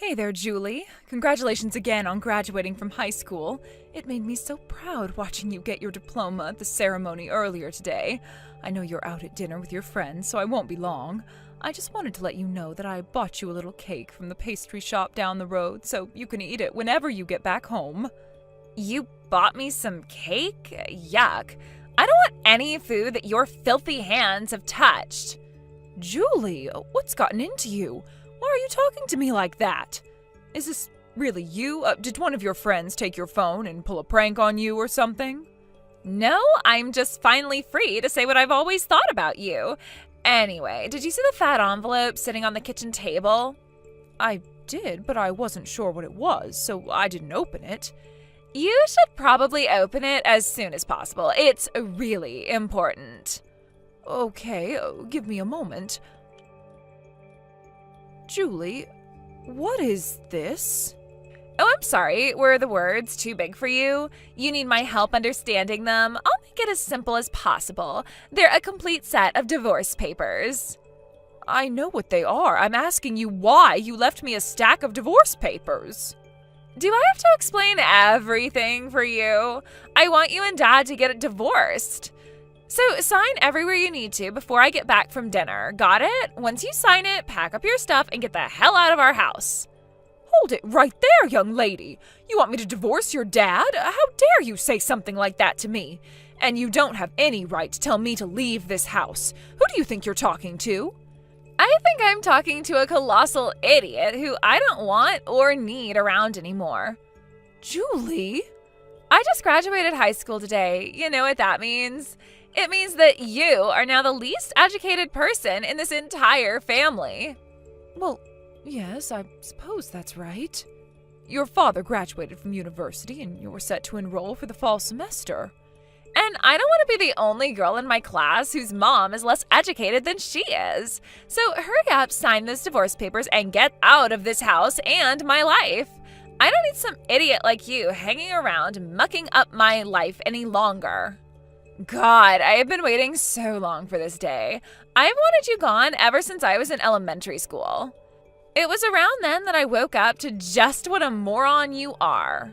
Hey there, Julie. Congratulations again on graduating from high school. It made me so proud watching you get your diploma at the ceremony earlier today. I know you're out at dinner with your friends, so I won't be long. I just wanted to let you know that I bought you a little cake from the pastry shop down the road, so you can eat it whenever you get back home. You bought me some cake? Yuck. I don't want any food that your filthy hands have touched. Julie, what's gotten into you? Why are you talking to me like that? Is this really you? Did one of your friends take your phone and pull a prank on you or something? No, I'm just finally free to say what I've always thought about you. Anyway, did you see the fat envelope sitting on the kitchen table? I did, but I wasn't sure what it was, so I didn't open it. You should probably open it as soon as possible. It's really important. Okay, give me a moment. Julie, what is this? Oh, I'm sorry. Were the words too big for you? You need my help understanding them? I'll make it as simple as possible. They're a complete set of divorce papers. I know what they are. I'm asking you why you left me a stack of divorce papers. Do I have to explain everything for you? I want you and Dad to get divorced. So sign everywhere you need to before I get back from dinner. Got it? Once you sign it, pack up your stuff and get the hell out of our house. Hold it right there, young lady. You want me to divorce your dad? How dare you say something like that to me? And you don't have any right to tell me to leave this house. Who do you think you're talking to? I think I'm talking to a colossal idiot who I don't want or need around anymore. Julie? I just graduated high school today. You know what that means? It means that you are now the least educated person in this entire family. Well, yes, I suppose that's right. Your father graduated from university and you're set to enroll for the fall semester. And I don't want to be the only girl in my class whose mom is less educated than she is. So hurry up, sign those divorce papers, and get out of this house and my life. I don't need some idiot like you hanging around mucking up my life any longer. God, I have been waiting so long for this day. I've wanted you gone ever since I was in elementary school. It was around then that I woke up to just what a moron you are.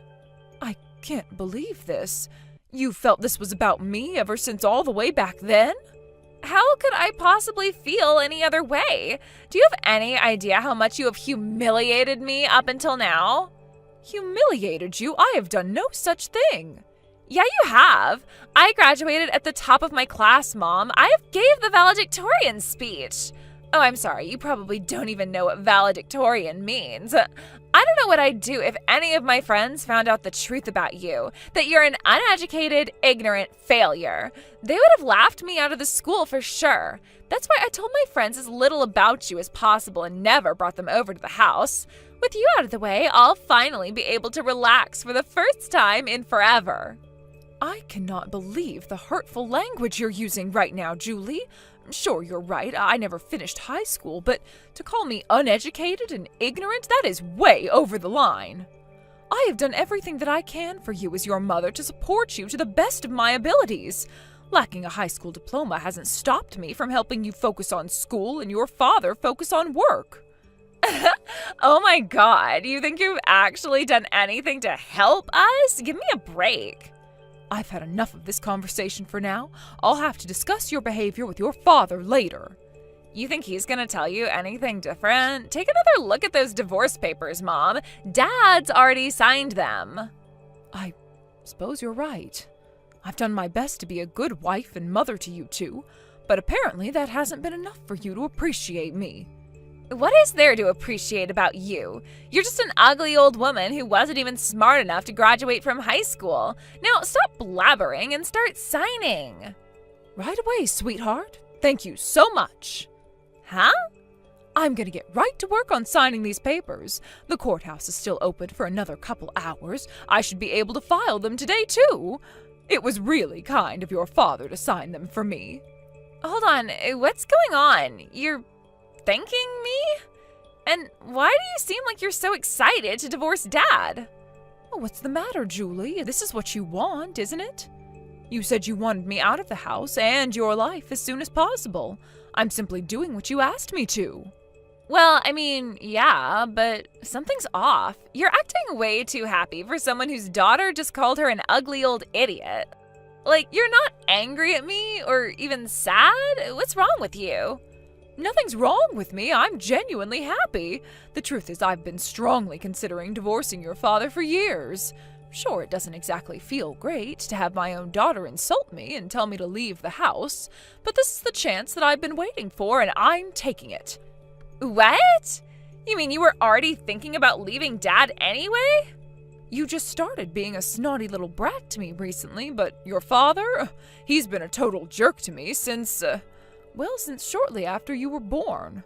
I can't believe this. You felt this was about me ever since all the way back then? How could I possibly feel any other way? Do you have any idea how much you have humiliated me up until now? Humiliated you? I have done no such thing. Yeah, you have. I graduated at the top of my class, Mom. I gave the valedictorian speech. Oh, I'm sorry. You probably don't even know what valedictorian means. I don't know what I'd do if any of my friends found out the truth about you, that you're an uneducated, ignorant failure. They would have laughed me out of the school for sure. That's why I told my friends as little about you as possible and never brought them over to the house. With you out of the way, I'll finally be able to relax for the first time in forever. I cannot believe the hurtful language you're using right now, Julie. Sure, you're right. I never finished high school, but to call me uneducated and ignorant, that is way over the line. I have done everything that I can for you as your mother to support you to the best of my abilities. Lacking a high school diploma hasn't stopped me from helping you focus on school and your father focus on work. Oh my God, you think you've actually done anything to help us? Give me a break. I've had enough of this conversation for now. I'll have to discuss your behavior with your father later. You think he's gonna tell you anything different? Take another look at those divorce papers, Mom. Dad's already signed them. I suppose you're right. I've done my best to be a good wife and mother to you two, but apparently that hasn't been enough for you to appreciate me. What is there to appreciate about you? You're just an ugly old woman who wasn't even smart enough to graduate from high school. Now stop blabbering and start signing. Right away, sweetheart. Thank you so much. Huh? I'm gonna get right to work on signing these papers. The courthouse is still open for another couple hours. I should be able to file them today, too. It was really kind of your father to sign them for me. Hold on, what's going on? You're thanking me? And why do you seem like you're so excited to divorce Dad? Well, what's the matter, Julie? This is what you want, isn't it? You said you wanted me out of the house and your life as soon as possible. I'm simply doing what you asked me to. Well, I mean, yeah, but something's off. You're acting way too happy for someone whose daughter just called her an ugly old idiot. Like, you're not angry at me or even sad? What's wrong with you? Nothing's wrong with me. I'm genuinely happy. The truth is, I've been strongly considering divorcing your father for years. Sure, it doesn't exactly feel great to have my own daughter insult me and tell me to leave the house, but this is the chance that I've been waiting for, and I'm taking it. What? You mean you were already thinking about leaving Dad anyway? You just started being a snotty little brat to me recently, but your father, he's been a total jerk to me since shortly after you were born.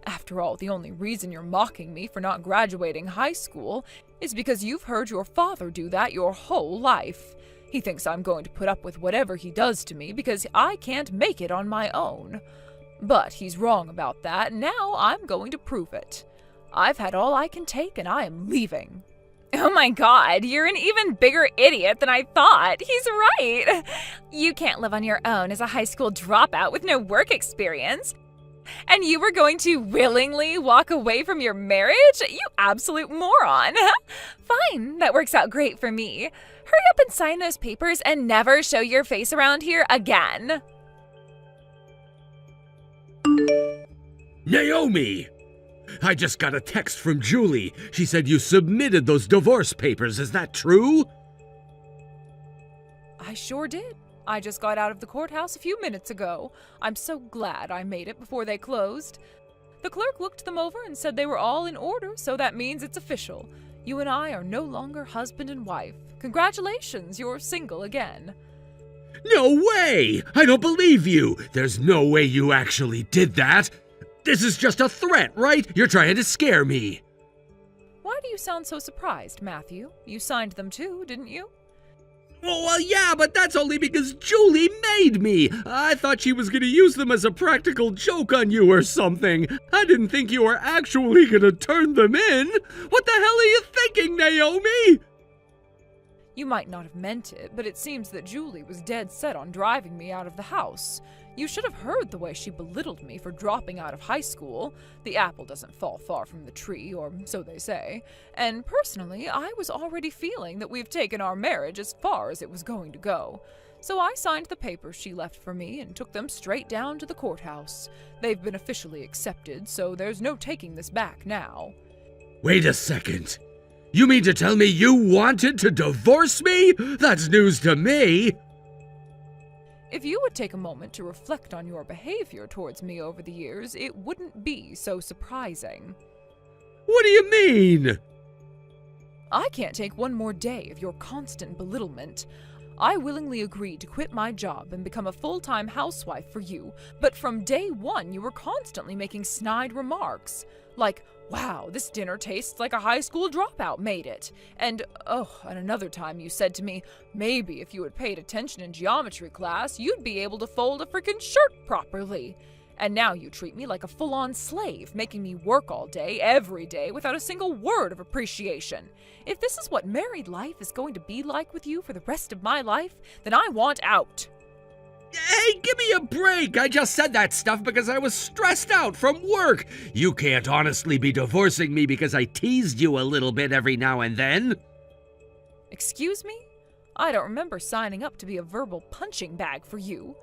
After all, the only reason you're mocking me for not graduating high school is because you've heard your father do that your whole life. He thinks I'm going to put up with whatever he does to me because I can't make it on my own. But he's wrong about that, and now I'm going to prove it. I've had all I can take, and I am leaving. Oh my god, you're an even bigger idiot than I thought. He's right. You can't live on your own as a high school dropout with no work experience. And you were going to willingly walk away from your marriage? You absolute moron. Fine, that works out great for me. Hurry up and sign those papers and never show your face around here again. Naomi! I just got a text from Julie. She said you submitted those divorce papers. Is that true? I sure did. I just got out of the courthouse a few minutes ago. I'm so glad I made it before they closed. The clerk looked them over and said they were all in order, so that means it's official. You and I are no longer husband and wife. Congratulations, you're single again. No way! I don't believe you! There's no way you actually did that! This is just a threat, right? You're trying to scare me! Why do you sound so surprised, Matthew? You signed them too, didn't you? Well, yeah, but that's only because Julie made me! I thought she was gonna use them as a practical joke on you or something! I didn't think you were actually gonna turn them in! What the hell are you thinking, Naomi? You might not have meant it, but it seems that Julie was dead set on driving me out of the house. You should have heard the way she belittled me for dropping out of high school. The apple doesn't fall far from the tree, or so they say. And personally, I was already feeling that we've taken our marriage as far as it was going to go. So I signed the papers she left for me and took them straight down to the courthouse. They've been officially accepted, so there's no taking this back now. Wait a second. You mean to tell me you wanted to divorce me? That's news to me! If you would take a moment to reflect on your behavior towards me over the years, it wouldn't be so surprising. What do you mean? I can't take one more day of your constant belittlement. I willingly agreed to quit my job and become a full-time housewife for you, but from day one you were constantly making snide remarks. Like, wow, this dinner tastes like a high school dropout made it. And another time you said to me, maybe if you had paid attention in geometry class, you'd be able to fold a frickin' shirt properly. And now you treat me like a full-on slave, making me work all day, every day, without a single word of appreciation. If this is what married life is going to be like with you for the rest of my life, then I want out. Hey, give me a break! I just said that stuff because I was stressed out from work. You can't honestly be divorcing me because I teased you a little bit every now and then. Excuse me? I don't remember signing up to be a verbal punching bag for you.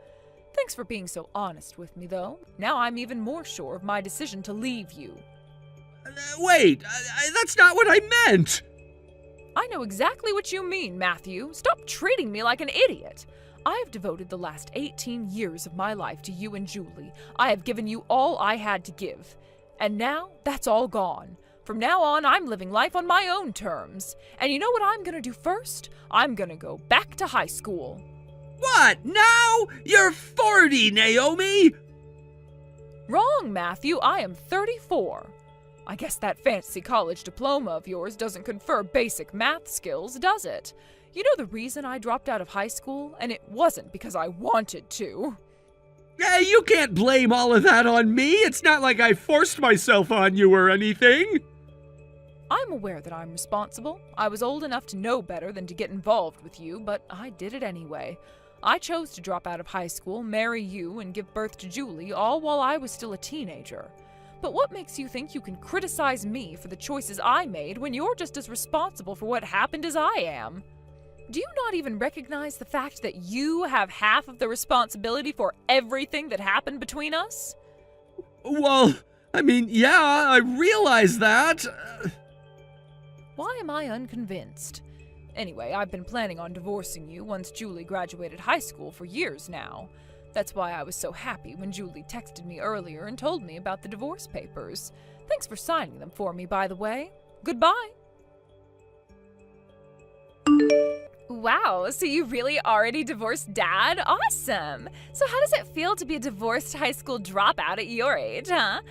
Thanks for being so honest with me, though. Now I'm even more sure of my decision to leave you. Wait, that's not what I meant! I know exactly what you mean, Matthew. Stop treating me like an idiot. I have devoted the last 18 years of my life to you and Julie. I have given you all I had to give. And now, that's all gone. From now on, I'm living life on my own terms. And you know what I'm gonna do first? I'm gonna go back to high school. What, now? You're 40, Naomi! Wrong, Matthew. I am 34. I guess that fancy college diploma of yours doesn't confer basic math skills, does it? You know the reason I dropped out of high school? And it wasn't because I wanted to. Hey, you can't blame all of that on me. It's not like I forced myself on you or anything. I'm aware that I'm responsible. I was old enough to know better than to get involved with you, but I did it anyway. I chose to drop out of high school, marry you, and give birth to Julie, all while I was still a teenager. But what makes you think you can criticize me for the choices I made when you're just as responsible for what happened as I am? Do you not even recognize the fact that you have half of the responsibility for everything that happened between us? Well, I mean, yeah, I realize that. Why am I unconvinced? Anyway, I've been planning on divorcing you once Julie graduated high school for years now. That's why I was so happy when Julie texted me earlier and told me about the divorce papers. Thanks for signing them for me, by the way. Goodbye. Wow, so you really already divorced Dad? Awesome! So how does it feel to be a divorced high school dropout at your age, huh?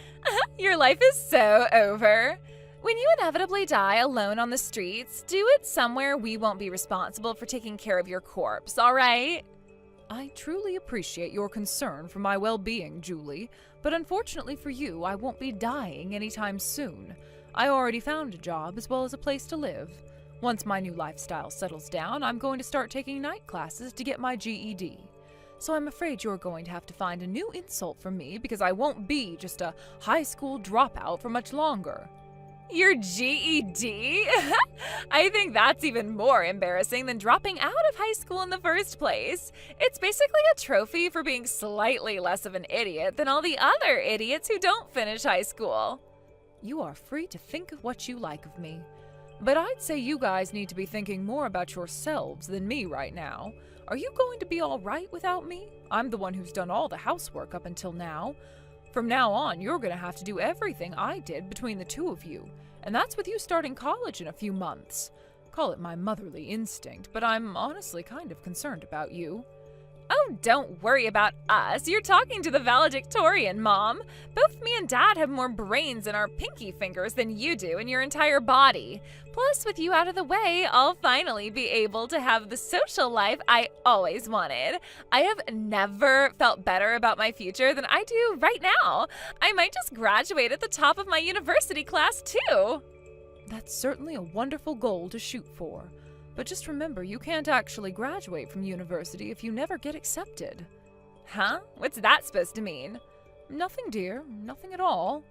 Your life is so over. When you inevitably die alone on the streets, do it somewhere we won't be responsible for taking care of your corpse, all right? I truly appreciate your concern for my well-being, Julie, but unfortunately for you, I won't be dying anytime soon. I already found a job as well as a place to live. Once my new lifestyle settles down, I'm going to start taking night classes to get my GED. So I'm afraid you're going to have to find a new insult from me because I won't be just a high school dropout for much longer. Your GED? I think that's even more embarrassing than dropping out of high school in the first place. It's basically a trophy for being slightly less of an idiot than all the other idiots who don't finish high school. You are free to think of what you like of me. But I'd say you guys need to be thinking more about yourselves than me right now. Are you going to be all right without me? I'm the one who's done all the housework up until now. From now on, you're going to have to do everything I did between the two of you. And that's with you starting college in a few months. Call it my motherly instinct, but I'm honestly kind of concerned about you. Oh, don't worry about us. You're talking to the valedictorian, Mom. Both me and Dad have more brains in our pinky fingers than you do in your entire body. Plus, with you out of the way, I'll finally be able to have the social life I always wanted. I have never felt better about my future than I do right now. I might just graduate at the top of my university class, too. That's certainly a wonderful goal to shoot for. But just remember, you can't actually graduate from university if you never get accepted. Huh? What's that supposed to mean? Nothing, dear. Nothing at all.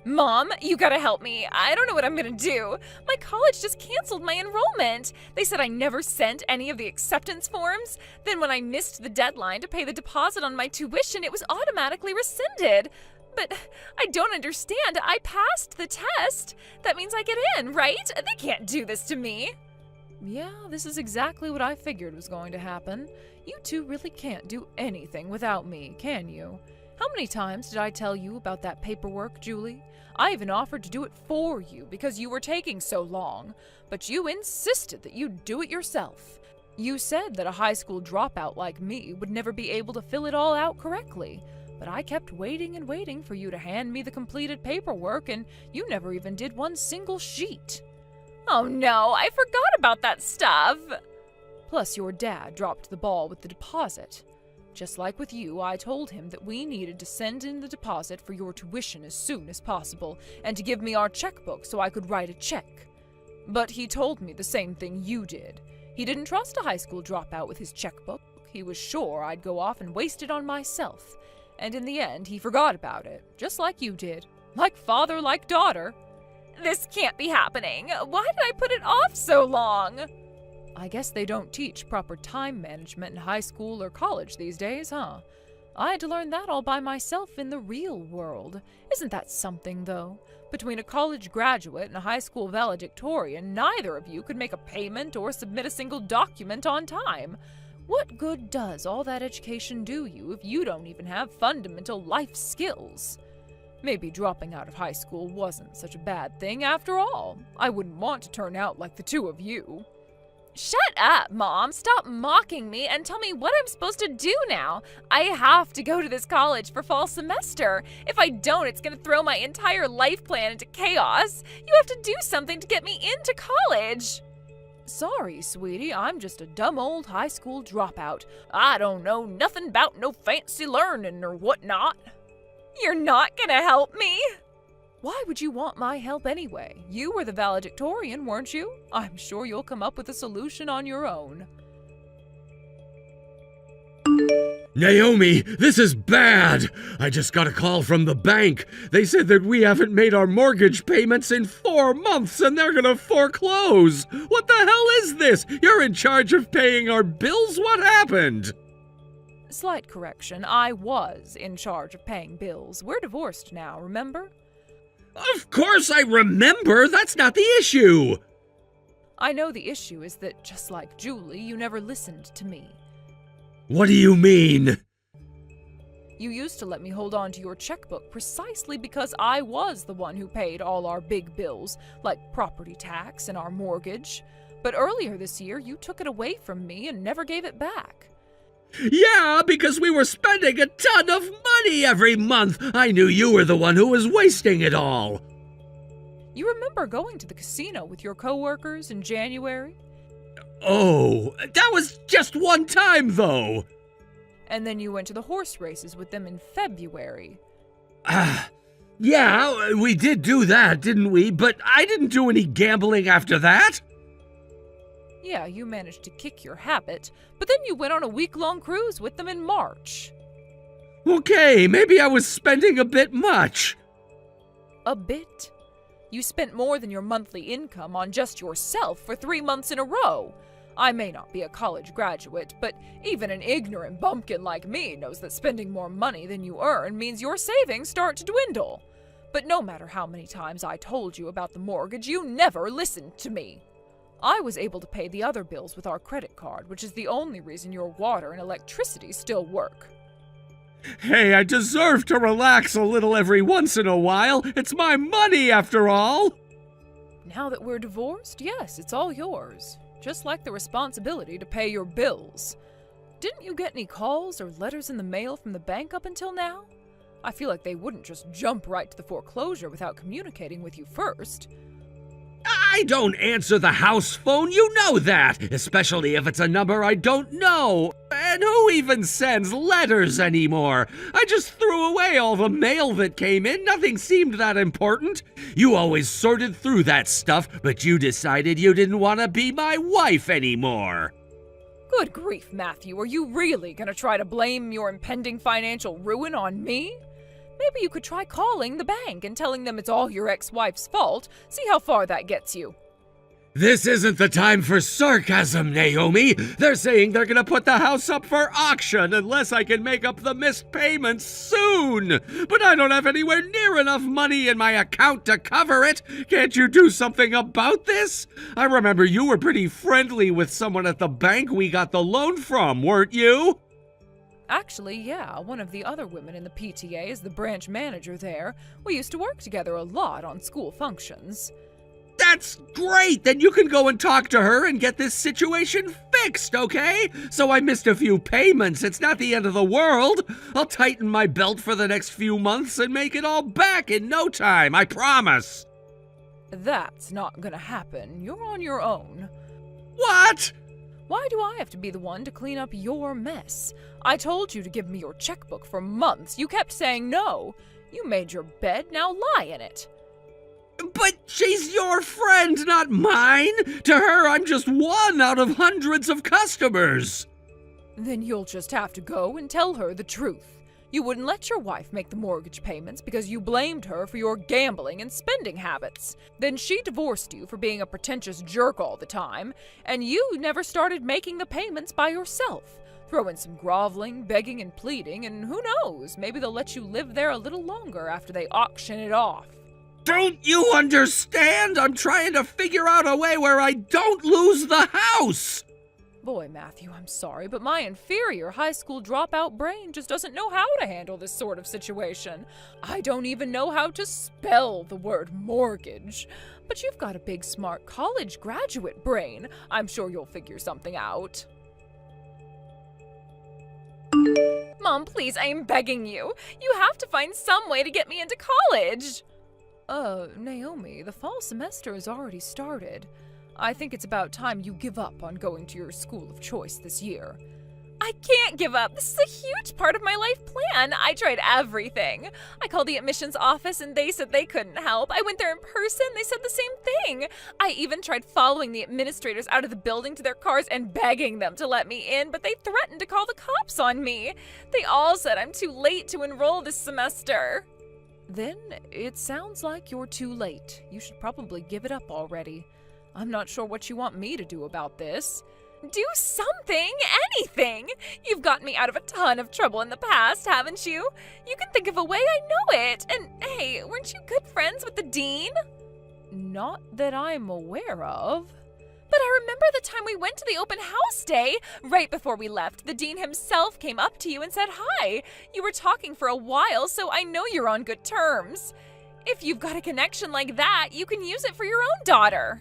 Mom, you gotta help me. I don't know what I'm gonna do. My college just canceled my enrollment. They said I never sent any of the acceptance forms. Then when I missed the deadline to pay the deposit on my tuition, it was automatically rescinded. But I don't understand. I passed the test. That means I get in, right? They can't do this to me. Yeah, this is exactly what I figured was going to happen. You two really can't do anything without me, can you? How many times did I tell you about that paperwork, Julie? I even offered to do it for you because you were taking so long, but you insisted that you'd do it yourself. You said that a high school dropout like me would never be able to fill it all out correctly. But I kept waiting and waiting for you to hand me the completed paperwork, and you never even did one single sheet. Oh no, I forgot about that stuff. Plus, your dad dropped the ball with the deposit. Just like with you, I told him that we needed to send in the deposit for your tuition as soon as possible, and to give me our checkbook so I could write a check. But he told me the same thing you did. He didn't trust a high school dropout with his checkbook. He was sure I'd go off and waste it on myself. And in the end, he forgot about it, just like you did. Like father, like daughter. This can't be happening. Why did I put it off so long? I guess they don't teach proper time management in high school or college these days, huh? I had to learn that all by myself in the real world. Isn't that something, though? Between a college graduate and a high school valedictorian, neither of you could make a payment or submit a single document on time. What good does all that education do you if you don't even have fundamental life skills? Maybe dropping out of high school wasn't such a bad thing after all. I wouldn't want to turn out like the two of you. Shut up, Mom. Stop mocking me and tell me what I'm supposed to do now. I have to go to this college for fall semester. If I don't, it's going to throw my entire life plan into chaos. You have to do something to get me into college. Sorry, sweetie, I'm just a dumb old high school dropout. I don't know nothing about no fancy learning or whatnot. You're not gonna help me? Why would you want my help anyway? You were the valedictorian, weren't you? I'm sure you'll come up with a solution on your own. Naomi, this is bad! I just got a call from the bank. They said that we haven't made our mortgage payments in 4 months and they're gonna foreclose! What the hell is this? You're in charge of paying our bills? What happened? Slight correction, I was in charge of paying bills. We're divorced now, remember? Of course I remember! That's not the issue! I know the issue is that, just like Julie, you never listened to me. What do you mean? You used to let me hold on to your checkbook precisely because I was the one who paid all our big bills, like property tax and our mortgage. But earlier this year, you took it away from me and never gave it back. Yeah, because we were spending a ton of money every month. I knew you were the one who was wasting it all. You remember going to the casino with your coworkers in January? Oh, that was just one time, though. And then you went to the horse races with them in February. Yeah, we did do that, didn't we? But I didn't do any gambling after that. Yeah, you managed to kick your habit, but then you went on a week-long cruise with them in March. Okay, maybe I was spending a bit much. A bit? You spent more than your monthly income on just yourself for 3 months in a row. I may not be a college graduate, but even an ignorant bumpkin like me knows that spending more money than you earn means your savings start to dwindle. But no matter how many times I told you about the mortgage, you never listened to me. I was able to pay the other bills with our credit card, which is the only reason your water and electricity still work. Hey, I deserve to relax a little every once in a while. It's my money, after all. Now that we're divorced, yes, it's all yours. Just like the responsibility to pay your bills. Didn't you get any calls or letters in the mail from the bank up until now? I feel like they wouldn't just jump right to the foreclosure without communicating with you first. I don't answer the house phone, you know that, especially if it's a number I don't know. And who even sends letters anymore? I just threw away all the mail that came in. Nothing seemed that important. You always sorted through that stuff, but you decided you didn't want to be my wife anymore. Good grief, Matthew, are you really gonna try to blame your impending financial ruin on me? Maybe you could try calling the bank and telling them it's all your ex-wife's fault. See how far that gets you. This isn't the time for sarcasm, Naomi. They're saying they're gonna put the house up for auction unless I can make up the missed payments soon. But I don't have anywhere near enough money in my account to cover it. Can't you do something about this? I remember you were pretty friendly with someone at the bank we got the loan from, weren't you? Actually, yeah, one of the other women in the PTA is the branch manager there. We used to work together a lot on school functions. That's great! Then you can go and talk to her and get this situation fixed, okay? So I missed a few payments. It's not the end of the world. I'll tighten my belt for the next few months and make it all back in no time, I promise. That's not gonna happen. You're on your own. What? Why do I have to be the one to clean up your mess? I told you to give me your checkbook for months. You kept saying no. You made your bed, now lie in it. But she's your friend, not mine. To her, I'm just one out of hundreds of customers. Then you'll just have to go and tell her the truth. You wouldn't let your wife make the mortgage payments because you blamed her for your gambling and spending habits. Then she divorced you for being a pretentious jerk all the time, and you never started making the payments by yourself. Throw in some groveling, begging, and pleading, and who knows, maybe they'll let you live there a little longer after they auction it off. Don't you understand? I'm trying to figure out a way where I don't lose the house. Boy, Matthew, I'm sorry, but my inferior high school dropout brain just doesn't know how to handle this sort of situation. I don't even know how to spell the word mortgage. But you've got a big, smart college graduate brain. I'm sure you'll figure something out. Mom, please, I am begging you. You have to find some way to get me into college. Naomi, the fall semester has already started. I think it's about time you give up on going to your school of choice this year. I can't give up. This is a huge part of my life plan. I tried everything. I called the admissions office and they said they couldn't help. I went there in person. They said the same thing. I even tried following the administrators out of the building to their cars and begging them to let me in, but they threatened to call the cops on me. They all said I'm too late to enroll this semester. Then it sounds like you're too late. You should probably give it up already. I'm not sure what you want me to do about this. Do something, anything. You've gotten me out of a ton of trouble in the past, haven't you? You can think of a way, I know it. And hey, weren't you good friends with the dean? Not that I'm aware of. But I remember the time we went to the open house day. Right before we left, the dean himself came up to you and said hi. You were talking for a while, so I know you're on good terms. If you've got a connection like that, you can use it for your own daughter.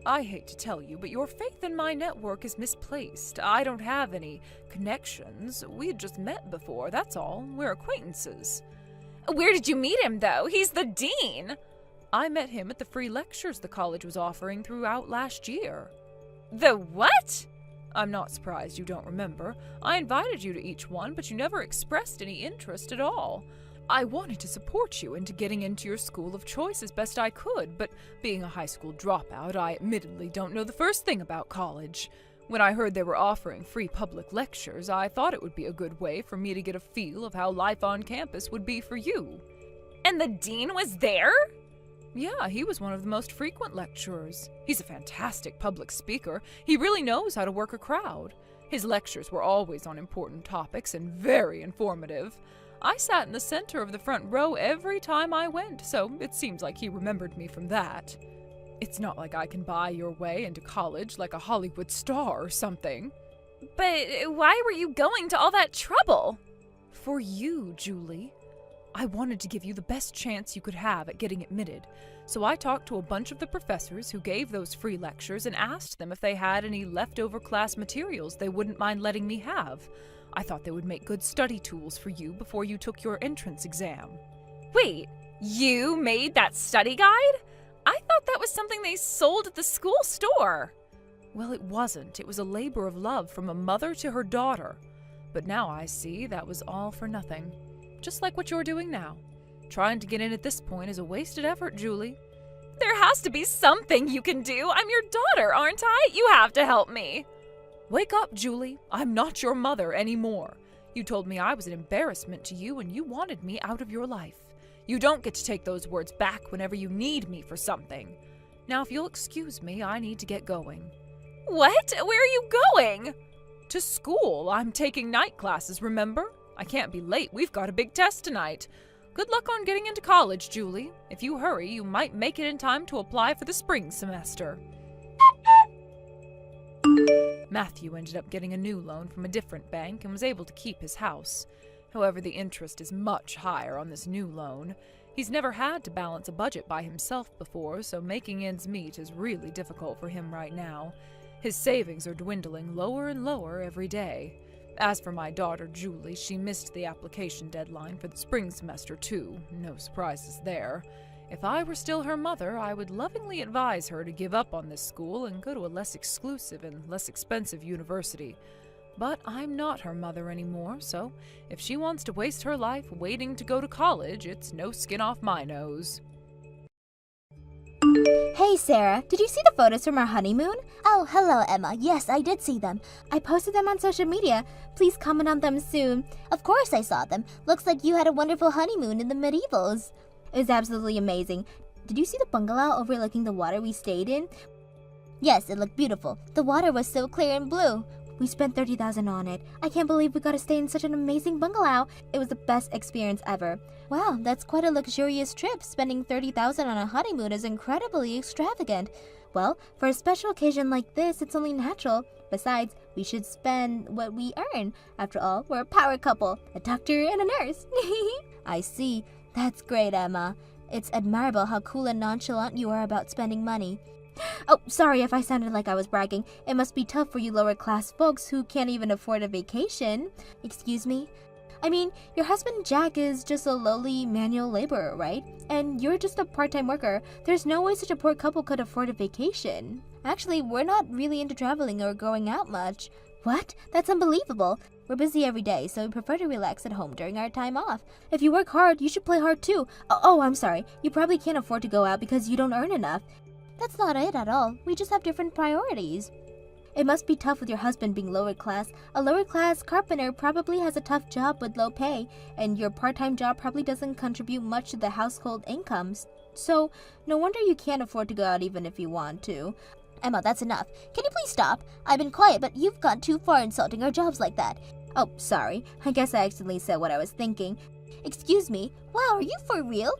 I hate to tell you, but your faith in my network is misplaced. I don't have any connections. We had just met before, that's all. We're acquaintances. Where did you meet him, though? He's the dean. I met him at the free lectures the college was offering throughout last year. The what? I'm not surprised you don't remember. I invited you to each one, but you never expressed any interest at all. I wanted to support you into getting into your school of choice as best I could, but being a high school dropout, I admittedly don't know the first thing about college. When I heard they were offering free public lectures, I thought it would be a good way for me to get a feel of how life on campus would be for you. And the dean was there? Yeah, he was one of the most frequent lecturers. He's a fantastic public speaker. He really knows how to work a crowd. His lectures were always on important topics and very informative. I sat in the center of the front row every time I went, so it seems like he remembered me from that. It's not like I can buy your way into college like a Hollywood star or something. But why were you going to all that trouble? For you, Julie. I wanted to give you the best chance you could have at getting admitted, so I talked to a bunch of the professors who gave those free lectures and asked them if they had any leftover class materials they wouldn't mind letting me have. I thought they would make good study tools for you before you took your entrance exam. Wait, you made that study guide? I thought that was something they sold at the school store. Well, it wasn't. It was a labor of love from a mother to her daughter. But now I see that was all for nothing. Just like what you're doing now. Trying to get in at this point is a wasted effort, Julie. There has to be something you can do. I'm your daughter, aren't I? You have to help me. Wake up, Julie. I'm not your mother anymore. You told me I was an embarrassment to you and you wanted me out of your life. You don't get to take those words back whenever you need me for something. Now, if you'll excuse me, I need to get going. What? Where are you going? To school. I'm taking night classes, remember? I can't be late. We've got a big test tonight. Good luck on getting into college, Julie. If you hurry, you might make it in time to apply for the spring semester. Matthew ended up getting a new loan from a different bank and was able to keep his house. However, the interest is much higher on this new loan. He's never had to balance a budget by himself before, so making ends meet is really difficult for him right now. His savings are dwindling lower and lower every day. As for my daughter, Julie, she missed the application deadline for the spring semester, too. No surprises there. If I were still her mother, I would lovingly advise her to give up on this school and go to a less exclusive and less expensive university. But I'm not her mother anymore, so if she wants to waste her life waiting to go to college, it's no skin off my nose. Hey Sarah, did you see the photos from our honeymoon? Oh, hello Emma. Yes, I did see them. I posted them on social media. Please comment on them soon. Of course I saw them. Looks like you had a wonderful honeymoon in the medievals. It was absolutely amazing. Did you see the bungalow overlooking the water we stayed in? Yes, it looked beautiful. The water was so clear and blue. We spent $30,000 on it. I can't believe we got to stay in such an amazing bungalow. It was the best experience ever. Wow, that's quite a luxurious trip. Spending $30,000 on a honeymoon is incredibly extravagant. Well, for a special occasion like this, it's only natural. Besides, we should spend what we earn. After all, we're a power couple, a doctor and a nurse. I see. That's great, Emma. It's admirable how cool and nonchalant you are about spending money. Oh, sorry if I sounded like I was bragging. It must be tough for you lower-class folks who can't even afford a vacation. Excuse me? I mean, your husband Jack is just a lowly manual laborer, right? And you're just a part-time worker. There's no way such a poor couple could afford a vacation. Actually, we're not really into traveling or going out much. What? That's unbelievable. We're busy every day, so we prefer to relax at home during our time off. If you work hard, you should play hard too. Oh, I'm sorry. You probably can't afford to go out because you don't earn enough. That's not it at all. We just have different priorities. It must be tough with your husband being lower class. A lower class carpenter probably has a tough job with low pay, and your part-time job probably doesn't contribute much to the household incomes. So, no wonder you can't afford to go out even if you want to. Emma, that's enough. Can you please stop? I've been quiet, but you've gone too far insulting our jobs like that. Oh, sorry. I guess I accidentally said what I was thinking. Excuse me? Wow, are you for real?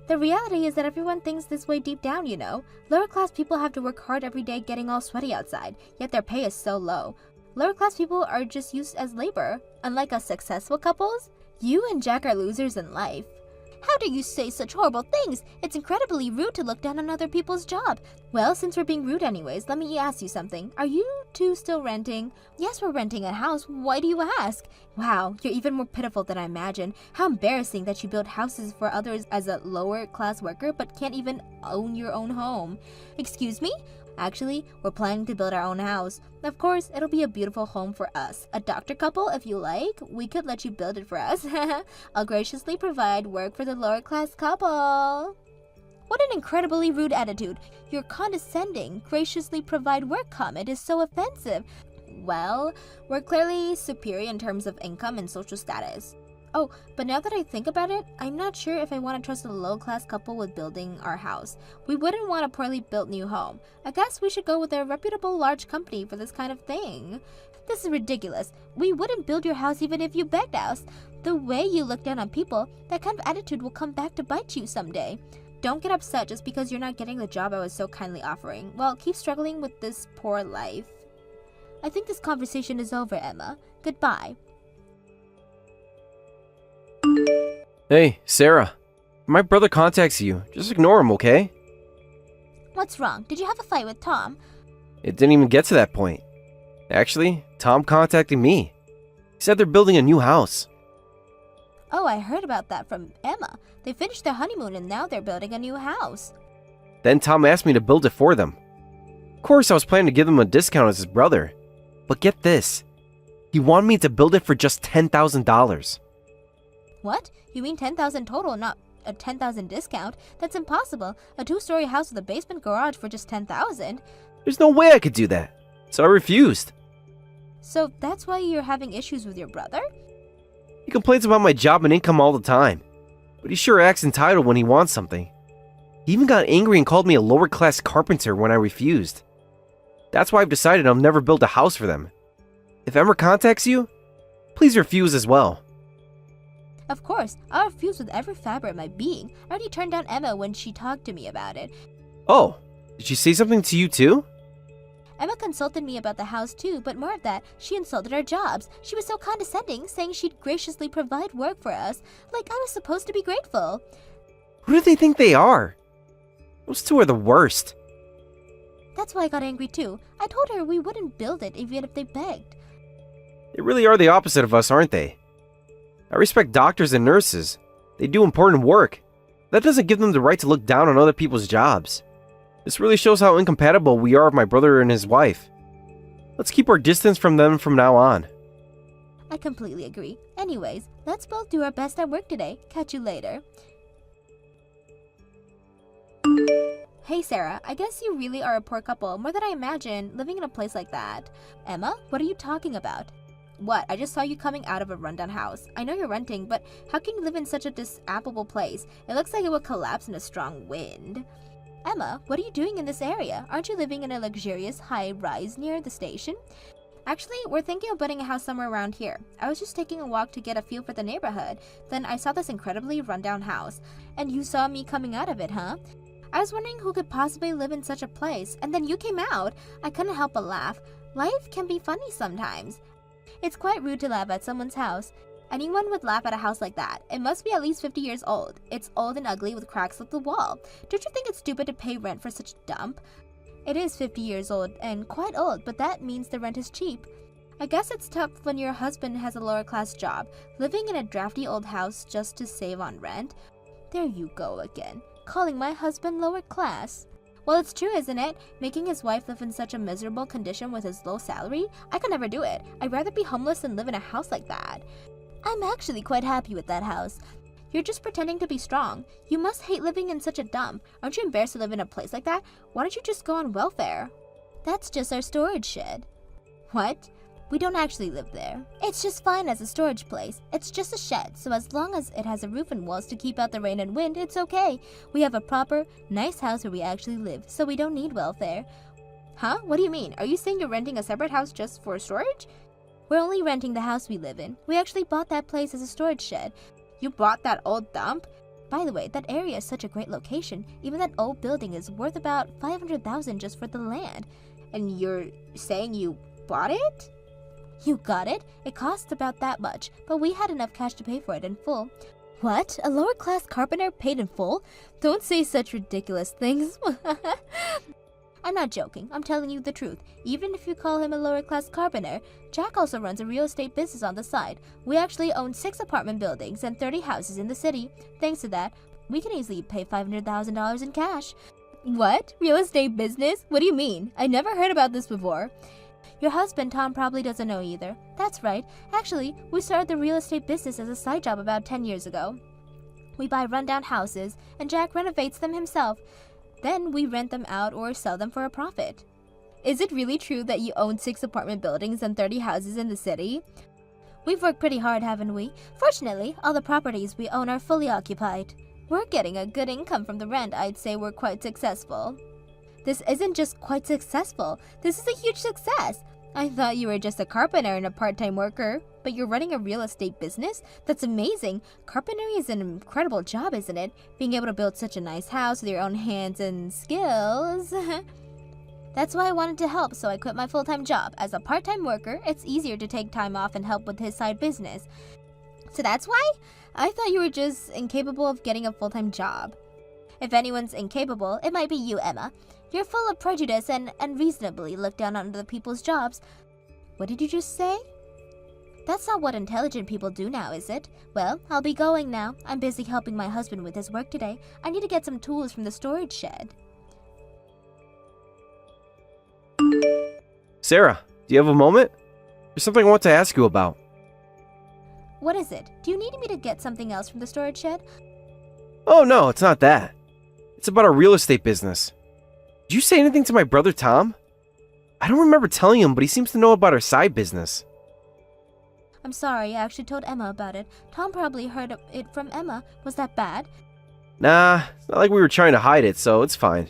The reality is that everyone thinks this way deep down, you know. Lower class people have to work hard every day getting all sweaty outside, yet their pay is so low. Lower class people are just used as labor. Unlike us successful couples, you and Jack are losers in life. How do you say such horrible things? It's incredibly rude to look down on other people's job. Well, since we're being rude anyways, let me ask you something. Are you two still renting? Yes, we're renting a house. Why do you ask? Wow, you're even more pitiful than I imagined. How embarrassing that you build houses for others as a lower class worker but can't even own your own home. Excuse me? Actually, we're planning to build our own house. Of course, it'll be a beautiful home for us. A doctor couple, if you like, we could let you build it for us. I'll graciously provide work for the lower class couple. What an incredibly rude attitude. Your condescending, graciously provide work comment is so offensive. Well, we're clearly superior in terms of income and social status. Oh, but now that I think about it, I'm not sure if I want to trust a low-class couple with building our house. We wouldn't want a poorly built new home. I guess we should go with a reputable large company for this kind of thing. This is ridiculous. We wouldn't build your house even if you begged us. The way you look down on people, that kind of attitude will come back to bite you someday. Don't get upset just because you're not getting the job I was so kindly offering. Well, keep struggling with this poor life. I think this conversation is over, Emma. Goodbye. Hey, Sarah. My brother contacts you. Just ignore him, okay? What's wrong? Did you have a fight with Tom? It didn't even get to that point. Actually, Tom contacted me. He said they're building a new house. Oh, I heard about that from Emma. They finished their honeymoon and now they're building a new house. Then Tom asked me to build it for them. Of course, I was planning to give him a discount as his brother. But get this. He wanted me to build it for just $10,000. What? You mean 10,000 total, not a 10,000 discount? That's impossible. A 2-story house with a basement garage for just 10,000. There's no way I could do that. So I refused. So that's why you're having issues with your brother? He complains about my job and income all the time. But he sure acts entitled when he wants something. He even got angry and called me a lower class carpenter when I refused. That's why I've decided I'll never build a house for them. If Emma contacts you, please refuse as well. Of course, I'll refuse with every fiber of my being. I already turned down Emma when she talked to me about it. Oh, did she say something to you too? Emma consulted me about the house too, but more of that, she insulted our jobs. She was so condescending, saying she'd graciously provide work for us, like I was supposed to be grateful. Who do they think they are? Those two are the worst. That's why I got angry too. I told her we wouldn't build it even if they begged. They really are the opposite of us, aren't they? I respect doctors and nurses. They do important work. That doesn't give them the right to look down on other people's jobs. This really shows how incompatible we are with my brother and his wife. Let's keep our distance from them from now on. I completely agree. Anyways, let's both do our best at work today. Catch you later. Hey Sarah, I guess you really are a poor couple, more than I imagined, living in a place like that. Emma, what are you talking about? What? I just saw you coming out of a rundown house. I know you're renting, but how can you live in such a disapplicable place? It looks like it would collapse in a strong wind. Emma, what are you doing in this area? Aren't you living in a luxurious high-rise near the station? Actually, we're thinking of building a house somewhere around here. I was just taking a walk to get a feel for the neighborhood. Then I saw this incredibly rundown house. And you saw me coming out of it, huh? I was wondering who could possibly live in such a place, and then you came out. I couldn't help but laugh. Life can be funny sometimes. It's quite rude to laugh at someone's house. Anyone would laugh at a house like that. It must be at least 50 years old. It's old and ugly with cracks up the wall. Don't you think it's stupid to pay rent for such a dump? It is 50 years old and quite old, but that means the rent is cheap. I guess it's tough when your husband has a lower class job, living in a drafty old house just to save on rent. There you go again, calling my husband lower class. Well, it's true, isn't it? Making his wife live in such a miserable condition with his low salary? I could never do it. I'd rather be homeless than live in a house like that. I'm actually quite happy with that house. You're just pretending to be strong. You must hate living in such a dump. Aren't you embarrassed to live in a place like that? Why don't you just go on welfare? That's just our storage shed. What? We don't actually live there. It's just fine as a storage place. It's just a shed, so as long as it has a roof and walls to keep out the rain and wind, it's okay. We have a proper, nice house where we actually live, so we don't need welfare. Huh? What do you mean? Are you saying you're renting a separate house just for storage? We're only renting the house we live in. We actually bought that place as a storage shed. You bought that old dump? By the way, that area is such a great location. Even that old building is worth about $500,000 just for the land. And you're saying you bought it? You got it. It cost about that much, but we had enough cash to pay for it in full. What? A lower-class carpenter paid in full? Don't say such ridiculous things. I'm not joking. I'm telling you the truth. Even if you call him a lower-class carpenter, Jack also runs a real estate business on the side. We actually own 6 apartment buildings and 30 houses in the city. Thanks to that, we can easily pay $500,000 in cash. What? Real estate business? What do you mean? I never heard about this before. Your husband, Tom, probably doesn't know either. That's right. Actually, we started the real estate business as a side job about 10 years ago. We buy rundown houses, and Jack renovates them himself. Then we rent them out or sell them for a profit. Is it really true that you own 6 apartment buildings and 30 houses in the city? We've worked pretty hard, haven't we? Fortunately, all the properties we own are fully occupied. We're getting a good income from the rent. I'd say we're quite successful. This isn't just quite successful. This is a huge success. I thought you were just a carpenter and a part-time worker, but you're running a real estate business? That's amazing. Carpentry is an incredible job, isn't it? Being able to build such a nice house with your own hands and skills. That's why I wanted to help, so I quit my full-time job. As a part-time worker, it's easier to take time off and help with his side business. So that's why? I thought you were just incapable of getting a full-time job. If anyone's incapable, it might be you, Emma. You're full of prejudice and unreasonably look down on other people's jobs. What did you just say? That's not what intelligent people do now, is it? Well, I'll be going now. I'm busy helping my husband with his work today. I need to get some tools from the storage shed. Sarah, do you have a moment? There's something I want to ask you about. What is it? Do you need me to get something else from the storage shed? Oh no, it's not that. It's about our real estate business. Did you say anything to my brother Tom? I don't remember telling him, but he seems to know about our side business. I'm sorry, I actually told Emma about it. Tom probably heard it from Emma. Was that bad? Nah, it's not like we were trying to hide it, so it's fine.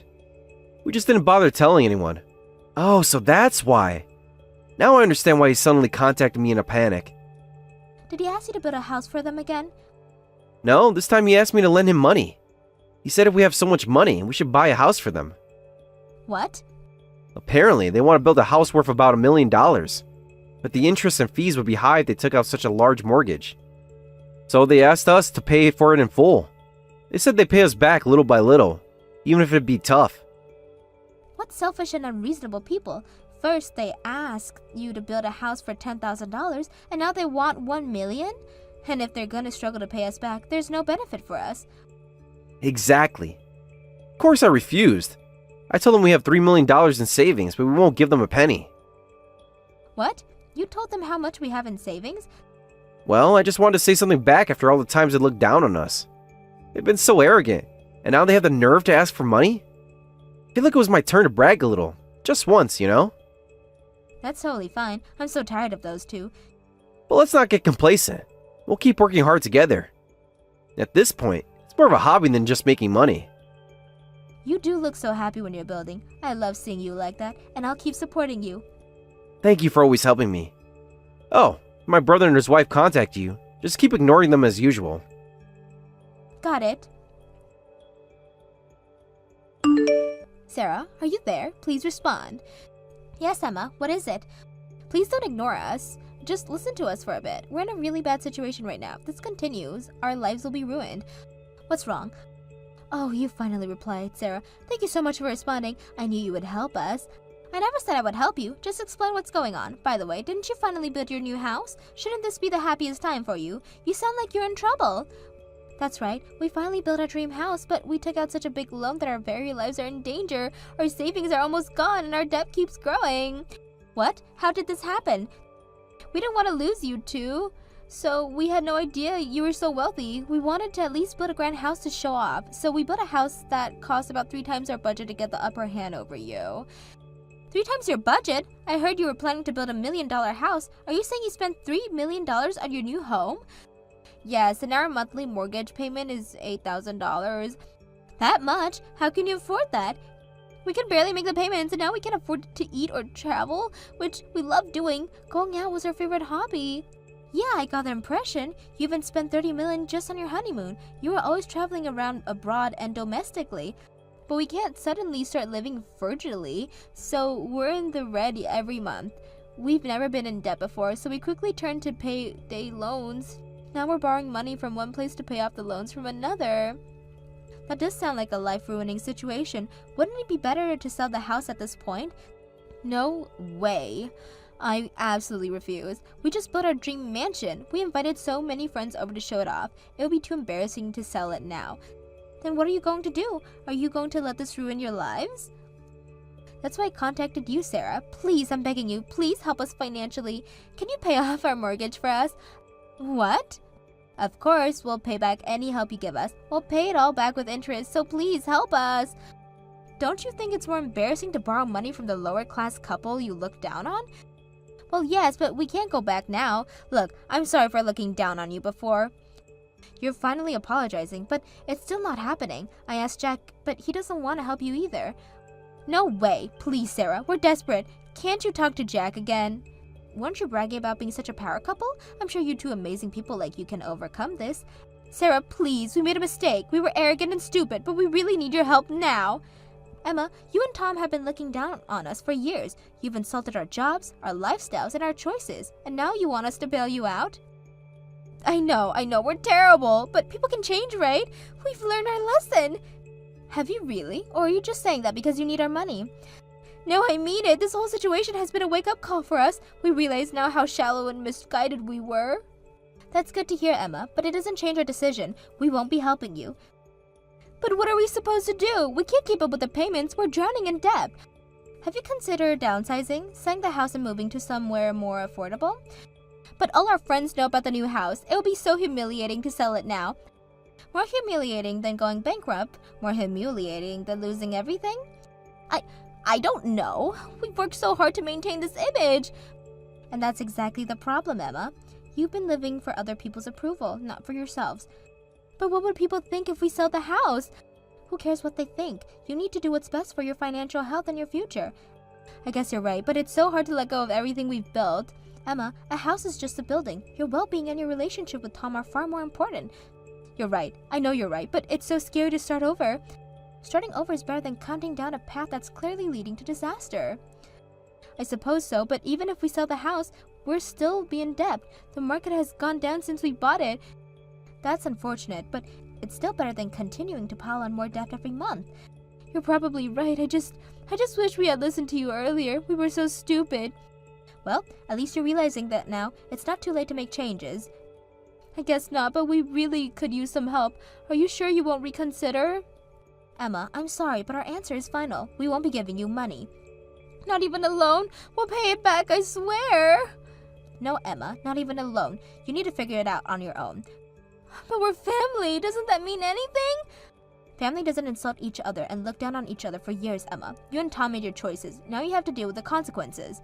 We just didn't bother telling anyone. Oh, so that's why. Now I understand why he suddenly contacted me in a panic. Did he ask you to build a house for them again? No, this time he asked me to lend him money. He said if we have so much money, we should buy a house for them. What? Apparently, they want to build a house worth about $1 million. But the interest and fees would be high if they took out such a large mortgage. So they asked us to pay for it in full. They said they'd pay us back little by little, even if it'd be tough. What selfish and unreasonable people. First, they asked you to build a house for $10,000, and now they want $1 million? And if they're gonna struggle to pay us back, there's no benefit for us. Exactly. Of course I refused. I told them we have $3 million in savings, but we won't give them a penny. What? You told them how much we have in savings? Well, I just wanted to say something back after all the times they looked down on us. They've been so arrogant, and now they have the nerve to ask for money? I feel like it was my turn to brag a little. Just once, you know? That's totally fine. I'm so tired of those two. But let's not get complacent. We'll keep working hard together. At this point, it's more of a hobby than just making money. You do look so happy when you're building. I love seeing you like that, and I'll keep supporting you. Thank you for always helping me. Oh, my brother and his wife contact you. Just keep ignoring them as usual. Got it. Sarah, are you there? Please respond. Yes, Emma, what is it? Please don't ignore us. Just listen to us for a bit. We're in a really bad situation right now. If this continues, our lives will be ruined. What's wrong? Oh, you finally replied, Sarah. Thank you so much for responding. I knew you would help us. I never said I would help you. Just explain what's going on. By the way, didn't you finally build your new house? Shouldn't this be the happiest time for you? You sound like you're in trouble. That's right, we finally built our dream house, but we took out such a big loan that our very lives are in danger. Our savings are almost gone and our debt keeps growing. What? How did this happen? We didn't want to lose you two, so we had no idea you were so wealthy. We wanted to at least build a grand house to show off, so we built a house that cost about 3 times our budget to get the upper hand over you. 3 times your budget? I heard you were planning to build $1 million house. Are you saying you spent $3 million on your new home? Yes, and our monthly mortgage payment is $8,000. That much? How can you afford that? We can barely make the payments, and now we can't afford to eat or travel, which we love doing. Going out was our favorite hobby. Yeah, I got the impression. You even spent $30 million just on your honeymoon. You were always traveling around abroad and domestically. But we can't suddenly start living frugally, so we're in the red every month. We've never been in debt before, so we quickly turned to payday loans. Now we're borrowing money from one place to pay off the loans from another. That does sound like a life-ruining situation. Wouldn't it be better to sell the house at this point? No way. I absolutely refuse. We just built our dream mansion. We invited so many friends over to show it off. It would be too embarrassing to sell it now. Then what are you going to do? Are you going to let this ruin your lives? That's why I contacted you, Sarah. Please, I'm begging you, please help us financially. Can you pay off our mortgage for us? What? Of course, we'll pay back any help you give us. We'll pay it all back with interest, so please help us. Don't you think it's more embarrassing to borrow money from the lower class couple you look down on? Well, yes, but we can't go back now. Look, I'm sorry for looking down on you before. You're finally apologizing, but it's still not happening. I asked Jack, but he doesn't want to help you either. No way. Please, Sarah, we're desperate. Can't you talk to Jack again? Weren't you bragging about being such a power couple? I'm sure you two amazing people like you can overcome this. Sarah, please, we made a mistake. We were arrogant and stupid, but we really need your help now. Emma, you and Tom have been looking down on us for years. You've insulted our jobs, our lifestyles, and our choices, and now you want us to bail you out? I know, we're terrible, but people can change, right? We've learned our lesson. Have you really? Or are you just saying that because you need our money? No, I mean it. This whole situation has been a wake-up call for us. We realize now how shallow and misguided we were. That's good to hear, Emma, but it doesn't change our decision. We won't be helping you. But what are we supposed to do? We can't keep up with the payments. We're drowning in debt. Have you considered downsizing, selling the house and moving to somewhere more affordable? But all our friends know about the new house. It will be so humiliating to sell it now. More humiliating than going bankrupt. More humiliating than losing everything. I don't know. We've worked so hard to maintain this image. And that's exactly the problem, Emma. You've been living for other people's approval, not for yourselves. But what would people think if we sell the house? Who cares what they think? You need to do what's best for your financial health and your future. I guess you're right, but it's so hard to let go of everything we've built. Emma, a house is just a building. Your well-being and your relationship with Tom are far more important. You're right. I know you're right, but it's so scary to start over. Starting over is better than counting down a path that's clearly leading to disaster. I suppose so, but even if we sell the house, we'll still be in debt. The market has gone down since we bought it. That's unfortunate, but it's still better than continuing to pile on more debt every month. You're probably right. I just wish we had listened to you earlier. We were so stupid. Well, at least you're realizing that now. It's not too late to make changes. I guess not, but we really could use some help. Are you sure you won't reconsider? Emma, I'm sorry, but our answer is final. We won't be giving you money. Not even a loan? We'll pay it back, I swear. No, Emma, not even a loan. You need to figure it out on your own. But we're family. Doesn't that mean anything? Family doesn't insult each other and look down on each other for years, Emma. You and Tom made your choices. Now you have to deal with the consequences.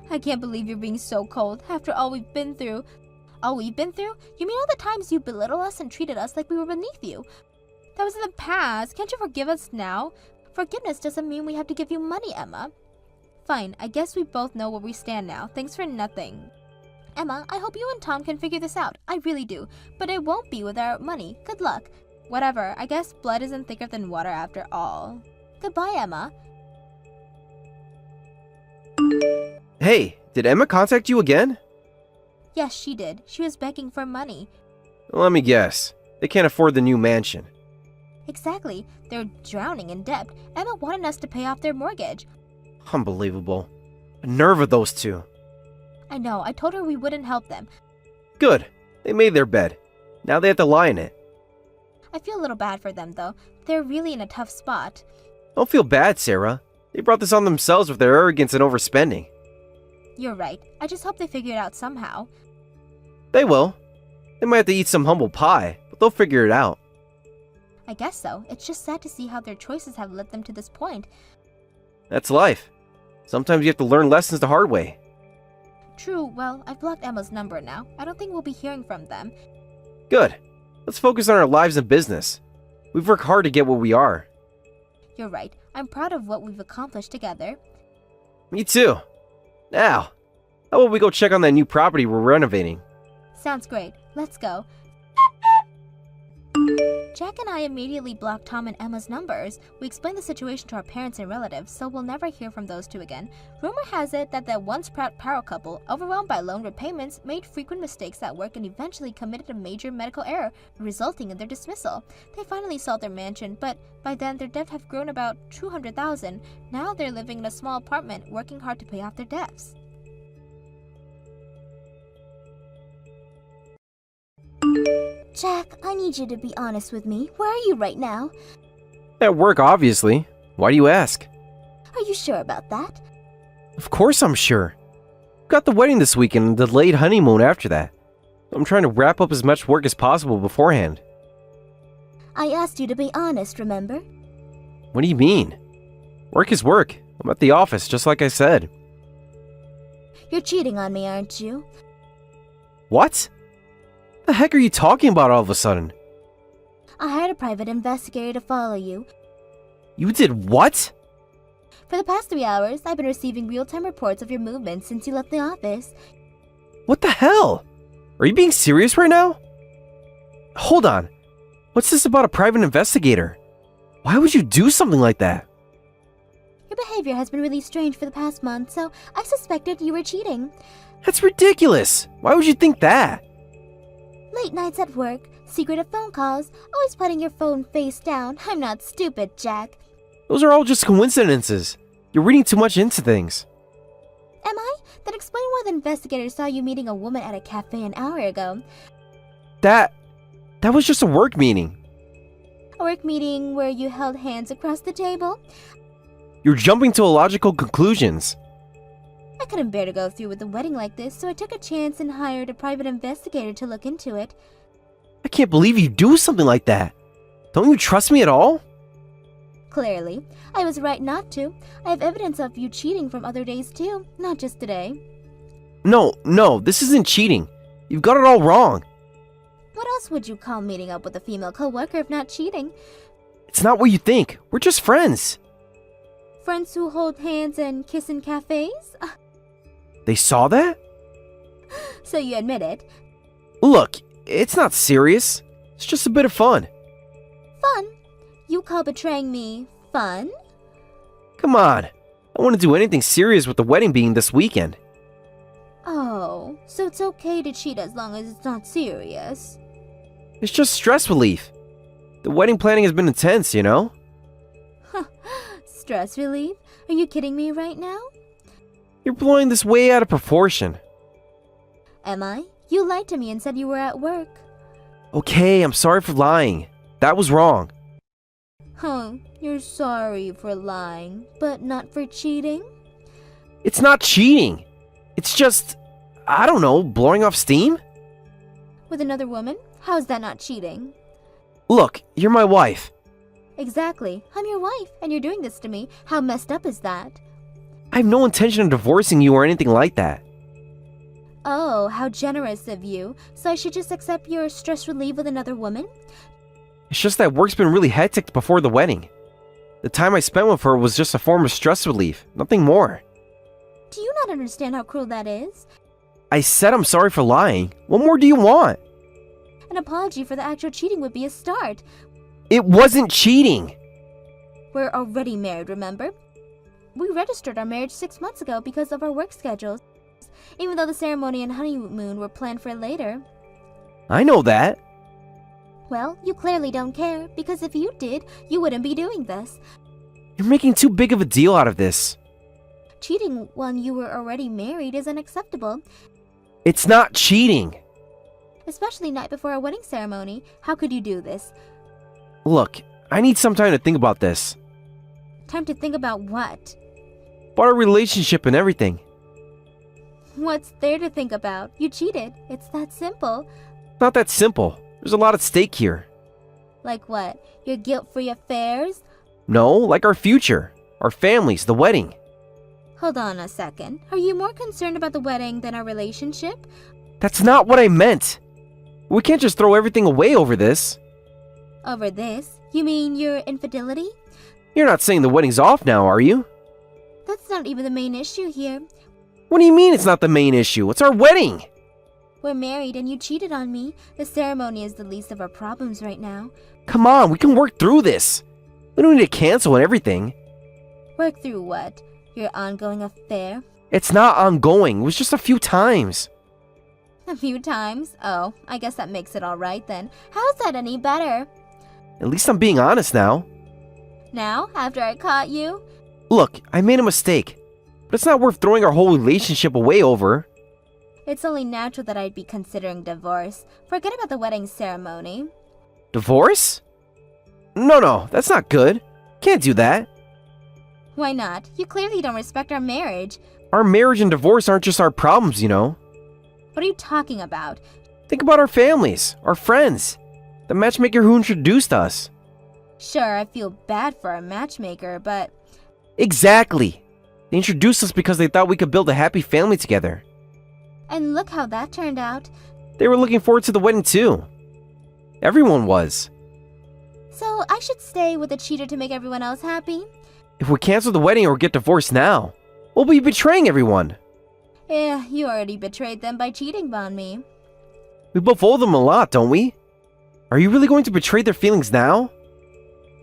I can't believe you're being so cold after all we've been through. All we've been through? You mean all the times you belittled us and treated us like we were beneath you? That was in the past. Can't you forgive us now? Forgiveness doesn't mean we have to give you money, Emma. Fine, I guess we both know where we stand now. Thanks for nothing. Emma, I hope you and Tom can figure this out. I really do. But it won't be without money. Good luck. Whatever, I guess blood isn't thicker than water after all. Goodbye, Emma. Hey, did Emma contact you again? Yes, she did. She was begging for money. Let me guess. They can't afford the new mansion. Exactly. They're drowning in debt. Emma wanted us to pay off their mortgage. Unbelievable. The nerve of those two. I know. I told her we wouldn't help them. Good. They made their bed. Now they have to lie in it. I feel a little bad for them, though. They're really in a tough spot. Don't feel bad, Sarah. They brought this on themselves with their arrogance and overspending. You're right. I just hope they figure it out somehow. They will. They might have to eat some humble pie, but they'll figure it out. I guess so. It's just sad to see how their choices have led them to this point. That's life. Sometimes you have to learn lessons the hard way. True, well, I've blocked Emma's number now. I don't think we'll be hearing from them. Good. Let's focus on our lives and business. We've worked hard to get where we are. You're right. I'm proud of what we've accomplished together. Me too. Now, how about we go check on that new property we're renovating? Sounds great. Let's go. Jack and I immediately blocked Tom and Emma's numbers. We explained the situation to our parents and relatives, so we'll never hear from those two again. Rumor has it that the once proud power couple, overwhelmed by loan repayments, made frequent mistakes at work and eventually committed a major medical error, resulting in their dismissal. They finally sold their mansion, but by then their debt have grown about $200,000. Now they're living in a small apartment, working hard to pay off their debts. Jack, I need you to be honest with me. Where are you right now? At work, obviously. Why do you ask? Are you sure about that? Of course I'm sure. Got the wedding this weekend and the delayed honeymoon after that. I'm trying to wrap up as much work as possible beforehand. I asked you to be honest, remember? What do you mean? Work is work. I'm at the office, just like I said. You're cheating on me, aren't you? What? The heck are you talking about all of a sudden? I hired a private investigator to follow you. You did what? For the past 3 hours, I've been receiving real-time reports of your movements since you left the office. What the hell? Are you being serious right now? Hold on. What's this about a private investigator? Why would you do something like that? Your behavior has been really strange for the past month, so I suspected you were cheating. That's ridiculous. Why would you think that? Late nights at work, secretive phone calls, always putting your phone face down. I'm not stupid, Jack. Those are all just coincidences. You're reading too much into things. Am I? Then explain why the investigator saw you meeting a woman at a cafe an hour ago. That was just a work meeting. A work meeting where you held hands across the table? You're jumping to illogical conclusions. I couldn't bear to go through with a wedding like this, so I took a chance and hired a private investigator to look into it. I can't believe you do something like that. Don't you trust me at all? Clearly. I was right not to. I have evidence of you cheating from other days too, not just today. No, this isn't cheating. You've got it all wrong. What else would you call meeting up with a female coworker if not cheating? It's not what you think. We're just friends. Friends who hold hands and kiss in cafes? They saw that? So you admit it. Look, it's not serious. It's just a bit of fun. Fun? You call betraying me fun? Come on. I want to do anything serious with the wedding being this weekend. Oh, so it's okay to cheat as long as it's not serious. It's just stress relief. The wedding planning has been intense, you know? Stress relief? Are you kidding me right now? You're blowing this way out of proportion. Am I? You lied to me and said you were at work. Okay, I'm sorry for lying. That was wrong. You're sorry for lying, but not for cheating? It's not cheating. It's just, I don't know, blowing off steam? With another woman? How's that not cheating? Look, you're my wife. Exactly. I'm your wife, and you're doing this to me. How messed up is that? I have no intention of divorcing you or anything like that. Oh, how generous of you. So I should just accept your stress relief with another woman? It's just that work's been really hectic before the wedding. The time I spent with her was just a form of stress relief, nothing more. Do you not understand how cruel that is? I said I'm sorry for lying. What more do you want? An apology for the actual cheating would be a start. It wasn't cheating. We're already married, remember? We registered our marriage 6 months ago because of our work schedules, even though the ceremony and honeymoon were planned for later. I know that. Well, you clearly don't care, because if you did, you wouldn't be doing this. You're making too big of a deal out of this. Cheating when you were already married is unacceptable, It's not cheating. especially night before a wedding ceremony. How could you do this? Look, I need some time to think about this. Time to think about what? About our relationship and everything. What's there to think about? You cheated. It's that simple. It's not that simple. There's a lot at stake here. Like what? Your guilt-free affairs? No, like our future, our families, the wedding. Hold on a second. Are you more concerned about the wedding than our relationship? That's not what I meant. We can't just throw everything away over this. Over this? You mean your infidelity? You're not saying the wedding's off now, are you? That's not even the main issue here. What do you mean it's not the main issue? It's our wedding! We're married and you cheated on me. The ceremony is the least of our problems right now. Come on, we can work through this. We don't need to cancel and everything. Work through what? Your ongoing affair? It's not ongoing. It was just a few times. A few times? Oh, I guess that makes it alright then. How's that any better? At least I'm being honest now. Now, after I caught you? Look, I made a mistake. But it's not worth throwing our whole relationship away over. It's only natural that I'd be considering divorce. Forget about the wedding ceremony. Divorce? No, that's not good. Can't do that. Why not? You clearly don't respect our marriage. Our marriage and divorce aren't just our problems, you know. What are you talking about? Think about our families, our friends, the matchmaker who introduced us. Sure, I feel bad for our matchmaker, but... Exactly. They introduced us because they thought we could build a happy family together. And look how that turned out. They were looking forward to the wedding too. Everyone was. So I should stay with the cheater to make everyone else happy? If we cancel the wedding or get divorced now, we'll be betraying everyone. Yeah, you already betrayed them by cheating on me. We both owe them a lot, don't we? Are you really going to betray their feelings now?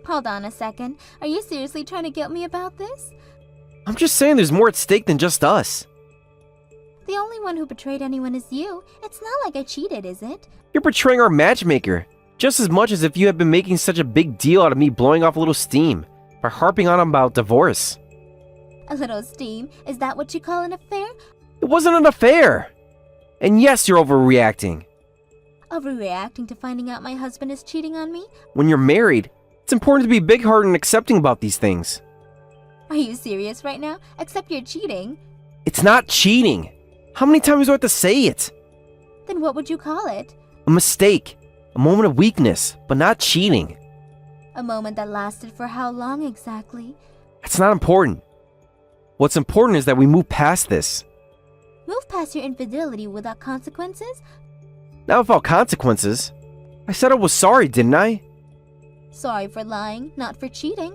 Hold on a second. Are you seriously trying to guilt me about this? I'm just saying there's more at stake than just us. The only one who betrayed anyone is you. It's not like I cheated, is it? You're betraying our matchmaker, just as much as if you had been making such a big deal out of me blowing off a little steam by harping on him about divorce. A little steam? Is that what you call an affair? It wasn't an affair. And yes, you're overreacting. Overreacting to finding out my husband is cheating on me? When you're married, it's important to be big-hearted and accepting about these things. Are you serious right now? Except you're cheating. It's not cheating. How many times do I have to say it? Then what would you call it? A mistake. A moment of weakness, but not cheating. A moment that lasted for how long exactly? That's not important. What's important is that we move past this. Move past your infidelity without consequences? Not without consequences. I said I was sorry, didn't I? Sorry for lying, not for cheating.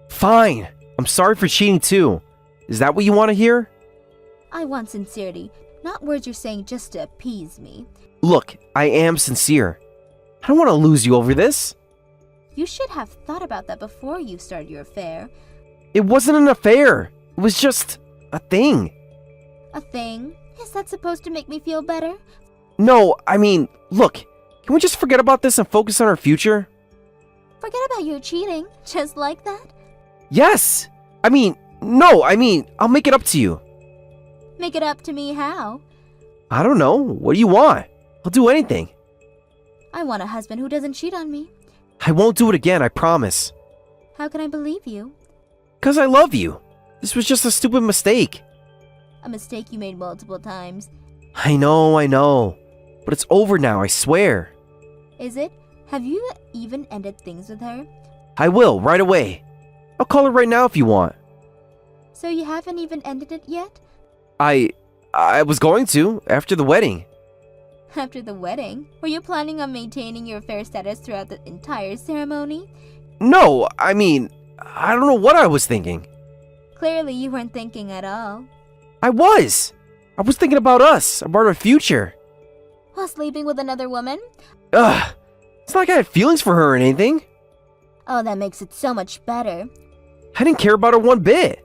Fine. I'm sorry for cheating too. Is that what you want to hear? I want sincerity, not words you're saying just to appease me. Look, I am sincere. I don't want to lose you over this. You should have thought about that before you started your affair. It wasn't an affair. It was just a thing. A thing? Is that supposed to make me feel better? No, I mean, look, can we just forget about this and focus on our future? Forget about your cheating, just like that? Yes! I'll make it up to you. Make it up to me how? I don't know. What do you want? I'll do anything. I want a husband who doesn't cheat on me. I won't do it again, I promise. How can I believe you? 'Cause I love you. This was just a stupid mistake. A mistake you made multiple times. I know. But it's over now, I swear. Is it? Have you even ended things with her? I will, right away. I'll call her right now if you want. So you haven't even ended it yet? I was going to, after the wedding. After the wedding? Were you planning on maintaining your affair status throughout the entire ceremony? No, I don't know what I was thinking. Clearly you weren't thinking at all. I was thinking about us, about our future. While sleeping with another woman? Ugh, it's not like I had feelings for her or anything. Oh, that makes it so much better. I didn't care about her one bit.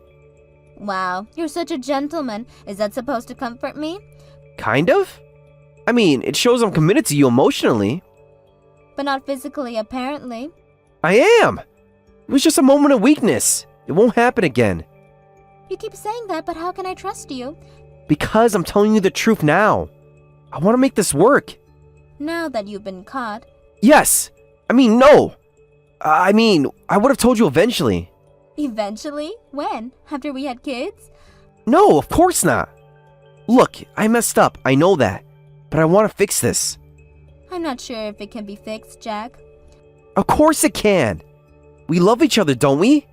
Wow, you're such a gentleman. Is that supposed to comfort me? Kind of? It shows I'm committed to you emotionally. But not physically, apparently. I am. It was just a moment of weakness. It won't happen again. You keep saying that, but how can I trust you? Because I'm telling you the truth now. I want to make this work. Now that you've been caught. Yes. No. I mean, I would have told you eventually. Eventually? When? After we had kids? No, of course not. Look, I messed up, I know that. But I want to fix this. I'm not sure if it can be fixed, Jack. Of course it can. We love each other, don't we?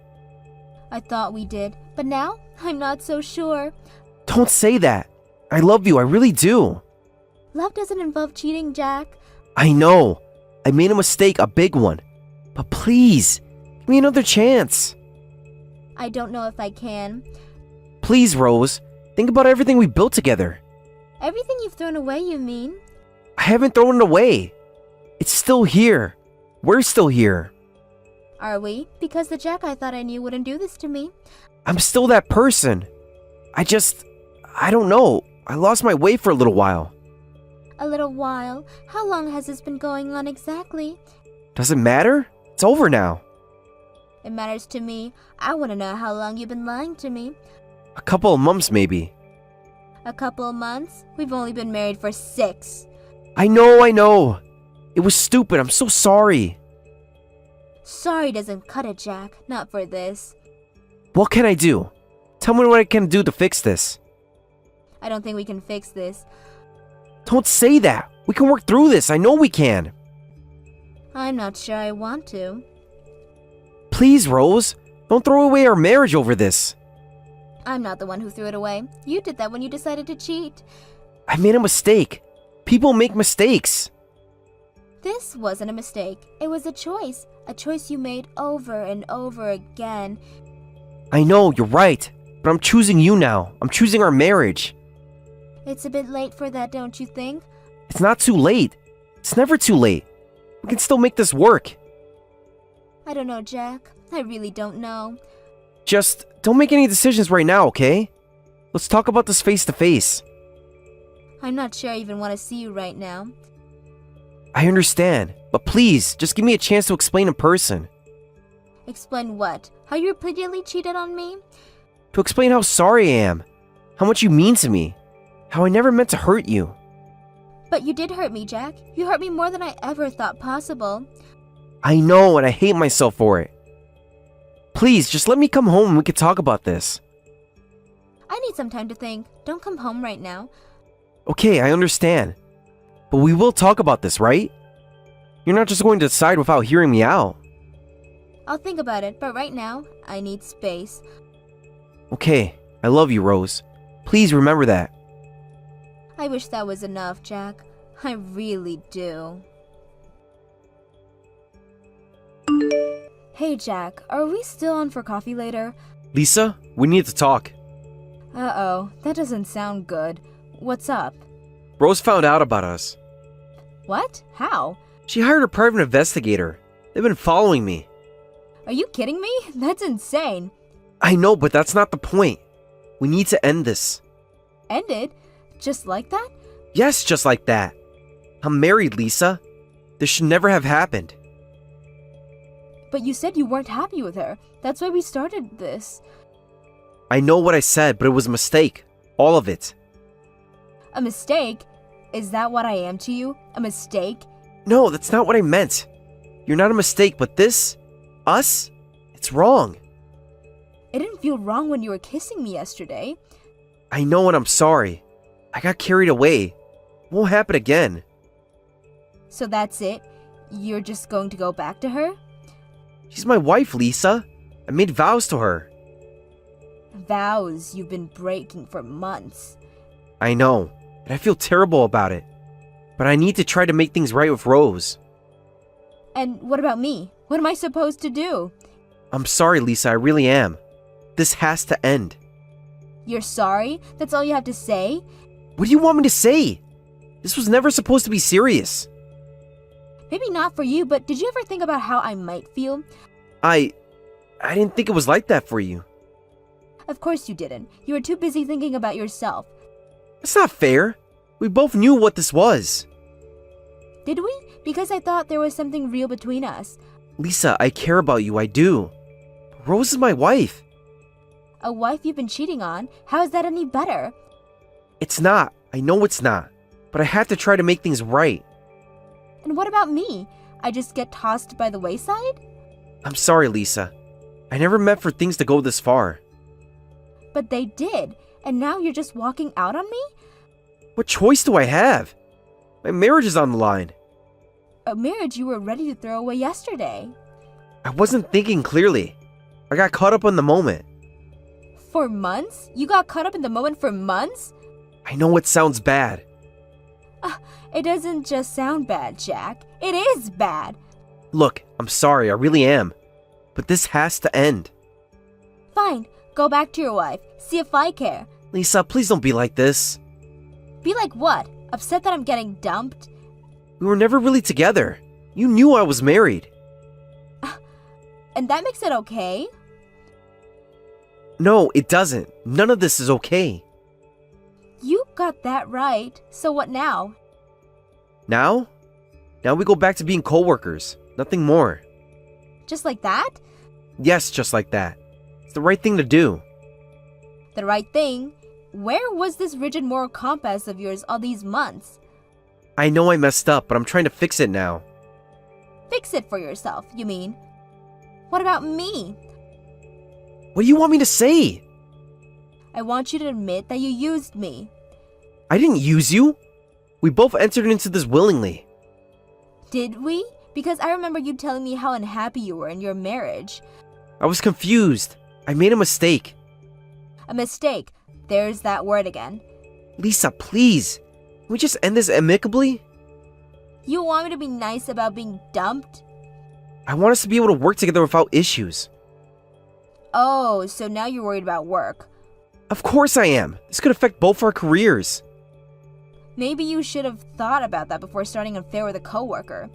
I thought we did, but now I'm not so sure. Don't say that. I love you, I really do. Love doesn't involve cheating, Jack. I know. I made a mistake, a big one. But please, give me another chance. I don't know if I can. Please, Rose. Think about everything we built together. Everything you've thrown away, you mean? I haven't thrown it away. It's still here. We're still here. Are we? Because the Jack I thought I knew wouldn't do this to me. I'm still that person. I don't know. I lost my way for a little while. A little while. How long has this been going on exactly? Does it matter? It's over now. It matters to me. I want to know how long you've been lying to me. A couple of months, maybe. A couple of months? We've only been married for 6. I know. It was stupid. I'm so sorry. Sorry doesn't cut it, Jack. Not for this. What can I do? Tell me what I can do to fix this. I don't think we can fix this. Don't say that. We can work through this. I know we can. I'm not sure I want to. Please, Rose. Don't throw away our marriage over this. I'm not the one who threw it away. You did that when you decided to cheat. I made a mistake. People make mistakes. This wasn't a mistake. It was a choice. A choice you made over and over again. I know, you're right. But I'm choosing you now. I'm choosing our marriage. It's a bit late for that, don't you think? It's not too late. It's never too late. We can still make this work. I don't know, Jack. I really don't know. Just don't make any decisions right now, okay? Let's talk about this face to face. I'm not sure I even want to see you right now. I understand, but please, just give me a chance to explain in person. Explain what? How you repeatedly cheated on me? To explain how sorry I am. How much you mean to me. How I never meant to hurt you. But you did hurt me, Jack. You hurt me more than I ever thought possible. I know, and I hate myself for it. Please, just let me come home and we can talk about this. I need some time to think. Don't come home right now. Okay, I understand. But we will talk about this, right? You're not just going to decide without hearing me out. I'll think about it, but right now, I need space. Okay, I love you, Rose. Please remember that. I wish that was enough, Jack. I really do. Hey, Jack, are we still on for coffee later? Lisa, we need to talk. Uh-oh, that doesn't sound good. What's up? Rose found out about us. What? How? She hired a private investigator. They've been following me. Are you kidding me? That's insane. I know, but that's not the point. We need to end this. Ended? Just like that? Yes, just like that. I'm married, Lisa. This should never have happened. But you said you weren't happy with her. That's why we started this. I know what I said, but it was a mistake. All of it. A mistake? Is that what I am to you? A mistake? No, that's not what I meant. You're not a mistake, but this... us? It's wrong. It didn't feel wrong when you were kissing me yesterday. I know and I'm sorry. I got carried away. It won't happen again. So that's it? You're just going to go back to her? She's my wife, Lisa. I made vows to her. Vows you've been breaking for months. I know, and I feel terrible about it. But I need to try to make things right with Rose. And what about me? What am I supposed to do? I'm sorry, Lisa, I really am. This has to end. You're sorry? That's all you have to say? What do you want me to say? This was never supposed to be serious. Maybe not for you, but did you ever think about how I might feel? I didn't think it was like that for you. Of course you didn't. You were too busy thinking about yourself. That's not fair. We both knew what this was. Did we? Because I thought there was something real between us. Lisa, I care about you, I do. Rose is my wife. A wife you've been cheating on? How is that any better? It's not. I know it's not. But I have to try to make things right. And what about me? I just get tossed by the wayside? I'm sorry, Lisa. I never meant for things to go this far. But they did, and now you're just walking out on me? What choice do I have? My marriage is on the line. A marriage you were ready to throw away yesterday. I wasn't thinking clearly. I got caught up in the moment. For months? You got caught up in the moment for months? I know it sounds bad. It doesn't just sound bad, Jack. It is bad. Look, I'm sorry, I really am. But this has to end. Fine, go back to your wife. See if I care. Lisa, please don't be like this. Be like what? Upset that I'm getting dumped? We were never really together. You knew I was married. And that makes it okay? No, it doesn't. None of this is okay. You got that right. So what now? Now? Now we go back to being co-workers. Nothing more. Just like that? Yes, just like that. It's the right thing to do. The right thing? Where was this rigid moral compass of yours all these months? I know I messed up, but I'm trying to fix it now. Fix it for yourself, you mean? What about me? What do you want me to say? I want you to admit that you used me. I didn't use you. We both entered into this willingly. Did we? Because I remember you telling me how unhappy you were in your marriage. I was confused. I made a mistake. A mistake. There's that word again. Lisa, please. Can we just end this amicably? You want me to be nice about being dumped? I want us to be able to work together without issues. Oh, so now you're worried about work. Of course I am. This could affect both our careers. Maybe you should have thought about that before starting an affair with a coworker.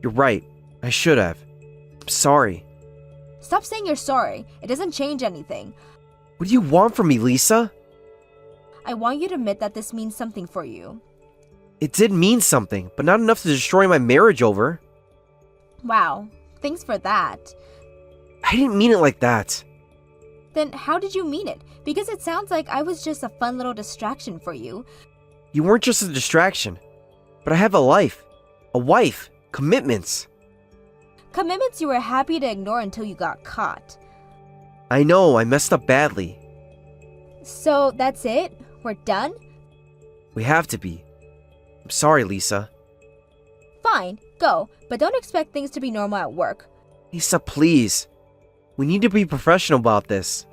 You're right. I should have. I'm sorry. Stop saying you're sorry. It doesn't change anything. What do you want from me, Lisa? I want you to admit that this means something for you. It did mean something, but not enough to destroy my marriage over. Wow. Thanks for that. I didn't mean it like that. Then how did you mean it? Because it sounds like I was just a fun little distraction for you. You weren't just a distraction. But I have a life. A wife. Commitments. Commitments you were happy to ignore until you got caught. I know, I messed up badly. So that's it? We're done? We have to be. I'm sorry, Lisa. Fine, go, but don't expect things to be normal at work. Lisa, please. We need to be professional about this.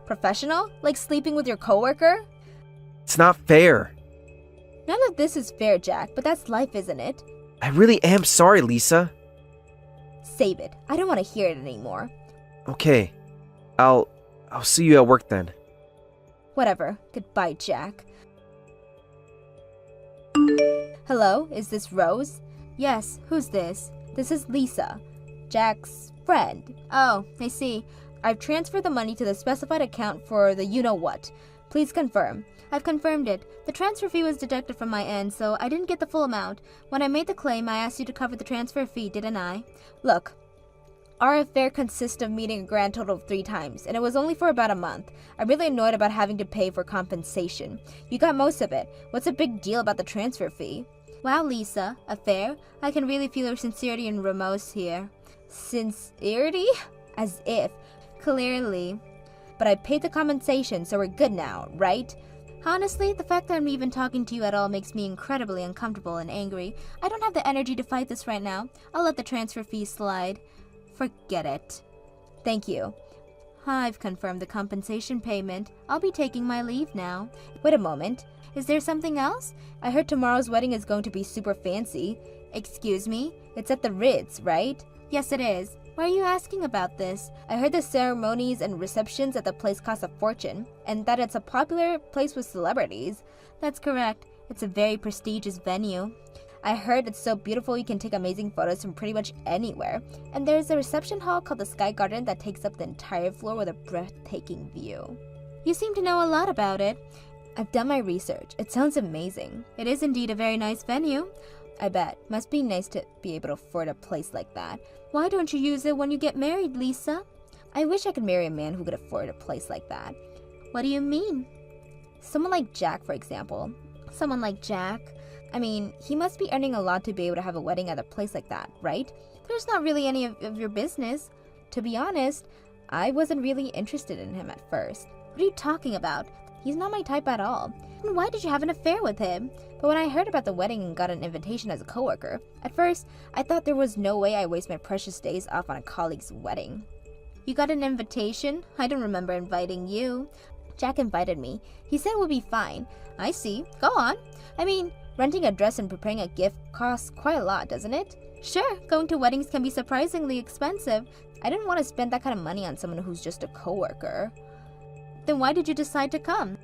Professional? Like sleeping with your coworker? It's not fair. None of this is fair, Jack, but that's life, isn't it? I really am sorry, Lisa. Save it. I don't want to hear it anymore. Okay. I'll see you at work then. Whatever. Goodbye, Jack. Hello, is this Rose? Yes, who's this? This is Lisa, Jack's friend. Oh, I see. I've transferred the money to the specified account for the you-know-what. Please confirm. I've confirmed it. The transfer fee was deducted from my end, so I didn't get the full amount. When I made the claim, I asked you to cover the transfer fee, didn't I? Look, our affair consists of meeting a grand total of 3 times, and it was only for about a month. I'm really annoyed about having to pay for compensation. You got most of it. What's a big deal about the transfer fee? Wow, Lisa, affair? I can really feel your sincerity and remorse here. Sincerity? As if. Clearly. But I paid the compensation, so we're good now, right? Honestly, the fact that I'm even talking to you at all makes me incredibly uncomfortable and angry. I don't have the energy to fight this right now. I'll let the transfer fee slide. Forget it. Thank you. I've confirmed the compensation payment. I'll be taking my leave now. Wait a moment. Is there something else? I heard tomorrow's wedding is going to be super fancy. Excuse me? It's at the Ritz, right? Yes, it is. Why are you asking about this? I heard the ceremonies and receptions at the place cost a fortune, and that it's a popular place with celebrities. That's correct. It's a very prestigious venue. I heard it's so beautiful you can take amazing photos from pretty much anywhere. And there's a reception hall called the Sky Garden that takes up the entire floor with a breathtaking view. You seem to know a lot about it. I've done my research. It sounds amazing. It is indeed a very nice venue. I bet. Must be nice to be able to afford a place like that. Why don't you use it when you get married, Lisa? I wish I could marry a man who could afford a place like that. What do you mean? Someone like Jack, for example. Someone like Jack? I mean, he must be earning a lot to be able to have a wedding at a place like that, right? There's not really any of your business. To be honest, I wasn't really interested in him at first. What are you talking about? He's not my type at all. And why did you have an affair with him? But when I heard about the wedding and got an invitation as a coworker, at first, I thought there was no way I waste my precious days off on a colleague's wedding. You got an invitation? I don't remember inviting you. Jack invited me. He said it would be fine. I see. Go on. I mean, renting a dress and preparing a gift costs quite a lot, doesn't it? Sure, going to weddings can be surprisingly expensive. I didn't want to spend that kind of money on someone who's just a coworker. Then why did you decide to come?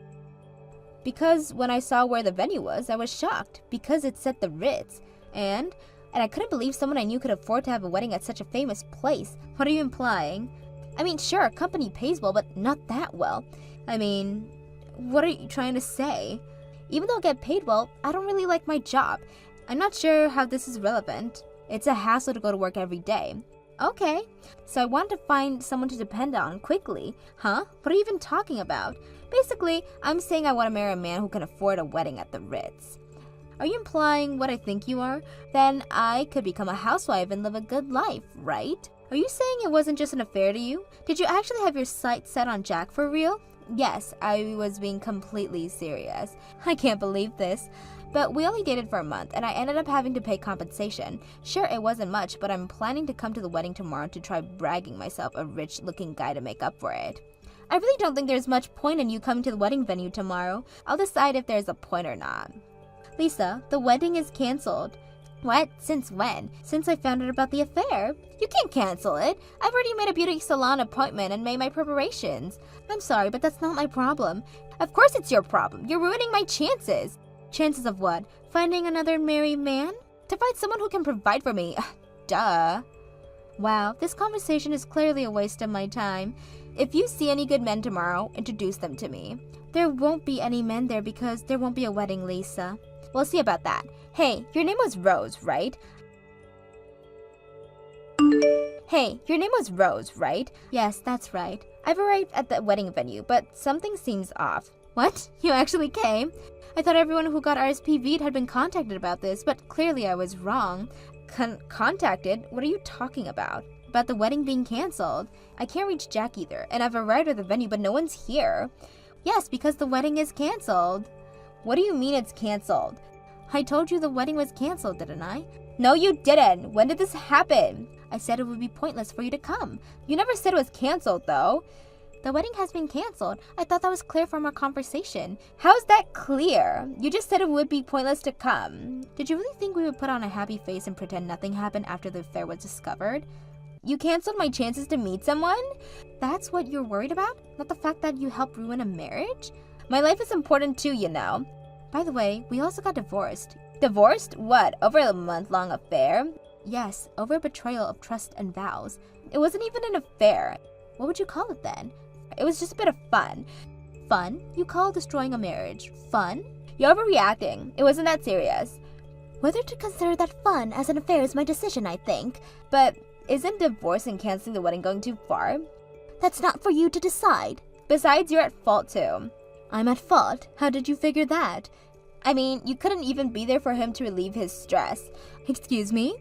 Because when I saw where the venue was, I was shocked because it said the Ritz. And I couldn't believe someone I knew could afford to have a wedding at such a famous place. What are you implying? I mean, sure, a company pays well, but not that well. I mean, what are you trying to say? Even though I get paid well, I don't really like my job. I'm not sure how this is relevant. It's a hassle to go to work every day. Okay, so I want to find someone to depend on quickly. Huh? What are you even talking about? Basically, I'm saying I want to marry a man who can afford a wedding at the Ritz. Are you implying what I think you are? Then I could become a housewife and live a good life, right? Are you saying it wasn't just an affair to you? Did you actually have your sights set on Jack for real? Yes, I was being completely serious. I can't believe this. But we only dated for a month, and I ended up having to pay compensation. Sure, it wasn't much, but I'm planning to come to the wedding tomorrow to try bragging myself a rich-looking guy to make up for it. I really don't think there's much point in you coming to the wedding venue tomorrow. I'll decide if there's a point or not. Lisa, the wedding is canceled. What? Since when? Since I found out about the affair. You can't cancel it. I've already made a beauty salon appointment and made my preparations. I'm sorry, but that's not my problem. Of course it's your problem. You're ruining my chances. Chances of what? Finding another married man? To find someone who can provide for me. Duh. Wow, this conversation is clearly a waste of my time. If you see any good men tomorrow, introduce them to me. There won't be any men there because there won't be a wedding, Lisa. We'll see about that. Hey, your name was Rose, right? Hey, your name was Rose, right? Yes, that's right. I've arrived at the wedding venue, but something seems off. What? You actually came? I thought everyone who got RSPV'd had been contacted about this, but clearly I was wrong. Contacted? What are you talking about? About the wedding being canceled. I can't reach Jack either, and I've arrived at the venue, but no one's here. Yes, because the wedding is canceled. What do you mean it's canceled? I told you the wedding was canceled, didn't I? No, you didn't. When did this happen? I said it would be pointless for you to come. You never said it was canceled, though. The wedding has been canceled. I thought that was clear from our conversation. How is that clear? You just said it would be pointless to come. Did you really think we would put on a happy face and pretend nothing happened after the affair was discovered? You canceled my chances to meet someone? That's what you're worried about? Not the fact that you helped ruin a marriage? My life is important too, you know. By the way, we also got divorced. Divorced? What? Over a month-long affair? Yes, over betrayal of trust and vows. It wasn't even an affair. What would you call it then? It was just a bit of fun. Fun? You call destroying a marriage fun? You're overreacting. It wasn't that serious. Whether to consider that fun as an affair is my decision, I think. But isn't divorce and canceling the wedding going too far? That's not for you to decide. Besides, you're at fault too. I'm at fault? How did you figure that? I mean, you couldn't even be there for him to relieve his stress. Excuse me?